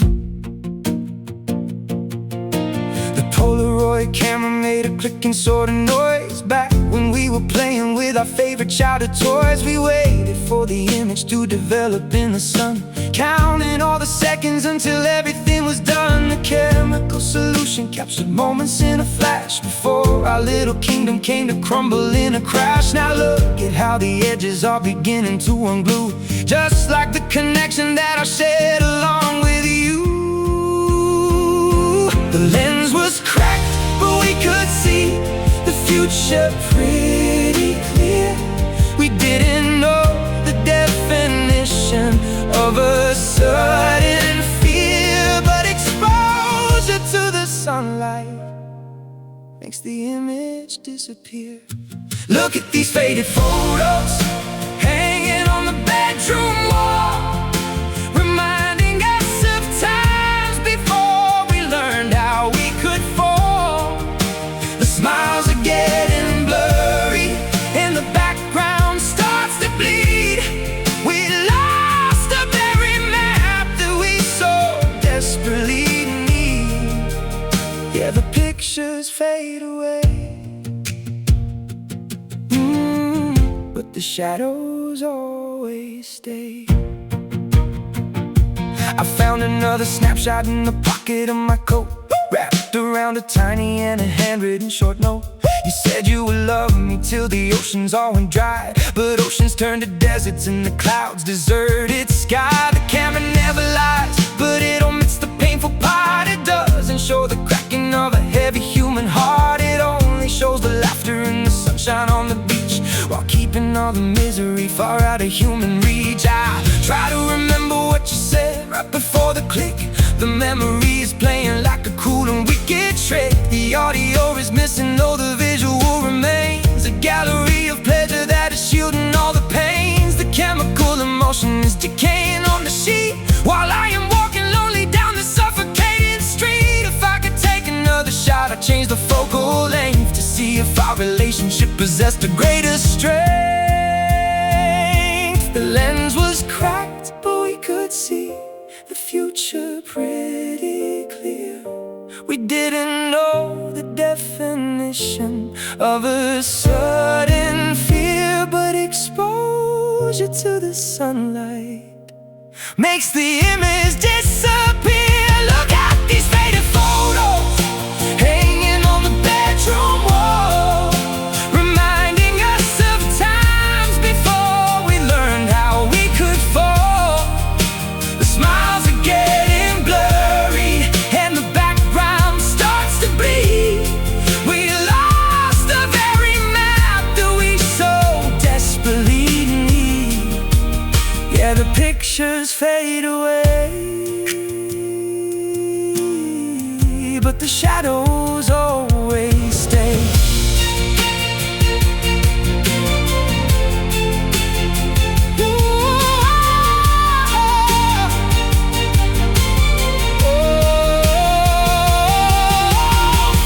A: The Polaroid camera made a clicking sort of noise back when we were playing with our favorite childhood toys. We waited for the image to develop in the sun, counting all the seconds until everything was done. The chemical solution captured moments in a flash before our little kingdom came to crumble in a crash. Now look at how the edges are beginning to unglue, just like the connection that I shared along with you. The lens was cracked, but we could see the future pretty clear. We didn't know the definition of a sudden fear, but exposure to the sunlight makes the image disappear. Look at these faded photos hanging on the bedroom wall, reminding us of times before we learned how we could fall. The smiles are getting blurry and the background starts to bleed. We lost the very map that we so desperately need. Yeah, the pictures fade away, but the shadows always stay. I found another snapshot in the pocket of my coat, wrapped around a tiny and a handwritten short note. You said you would love me till the oceans all went dry, but oceans turned to deserts and the clouds deserted sky. The camera never lies, but it omits the painful part. It doesn't show the cracking of a heavy human heart. It only shows the laughter and the sunshine on the beach, while keeping all the misery far out of human reach. I try to remember what you said right before the click. The memory is playing like a cruel and wicked trick. The audio is missing, though the visual remains, a gallery of pleasure that is shielding all the pains. The chemical emotion is decaying on the sheet, while I am walking lonely down the suffocating street. If I could take another shot, I'd change the focal length to see if our relationship possessed a greater strength. The lens was cracked, but we could see the future pretty clear. We didn't know the definition of a sudden fear, but exposure to the sunlight makes the image disappear. Look at these faded photos hanging on the bedroom wall, reminding us of times before we learned how we could fall. The smiles are getting blurry and the background starts to bleed. We lost the very map that we so desperately need. Yeah, the pictures fade away, but the shadows always stay.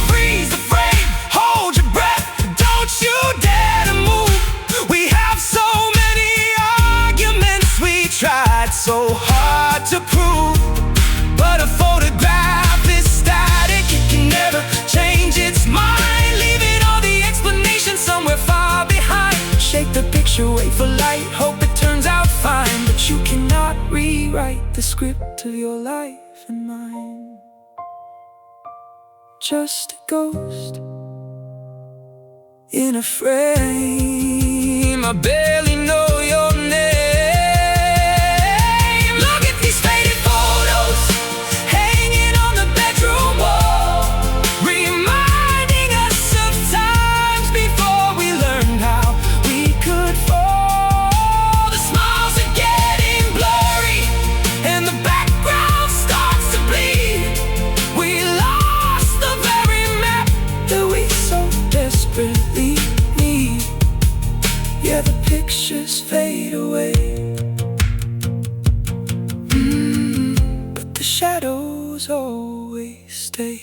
A: Freeze the frame, hold your breath, don't you dare to move. We have so many arguments we tried so hard to prove, but a photograph is static, it can never change its mind, leaving all the explanations somewhere far behind. Shake the picture, wait for light, hope it turns out fine, but you cannot rewrite the script of your life and mine. Just a ghost in a frame. I barely know your name. Look at these faded photos always stay.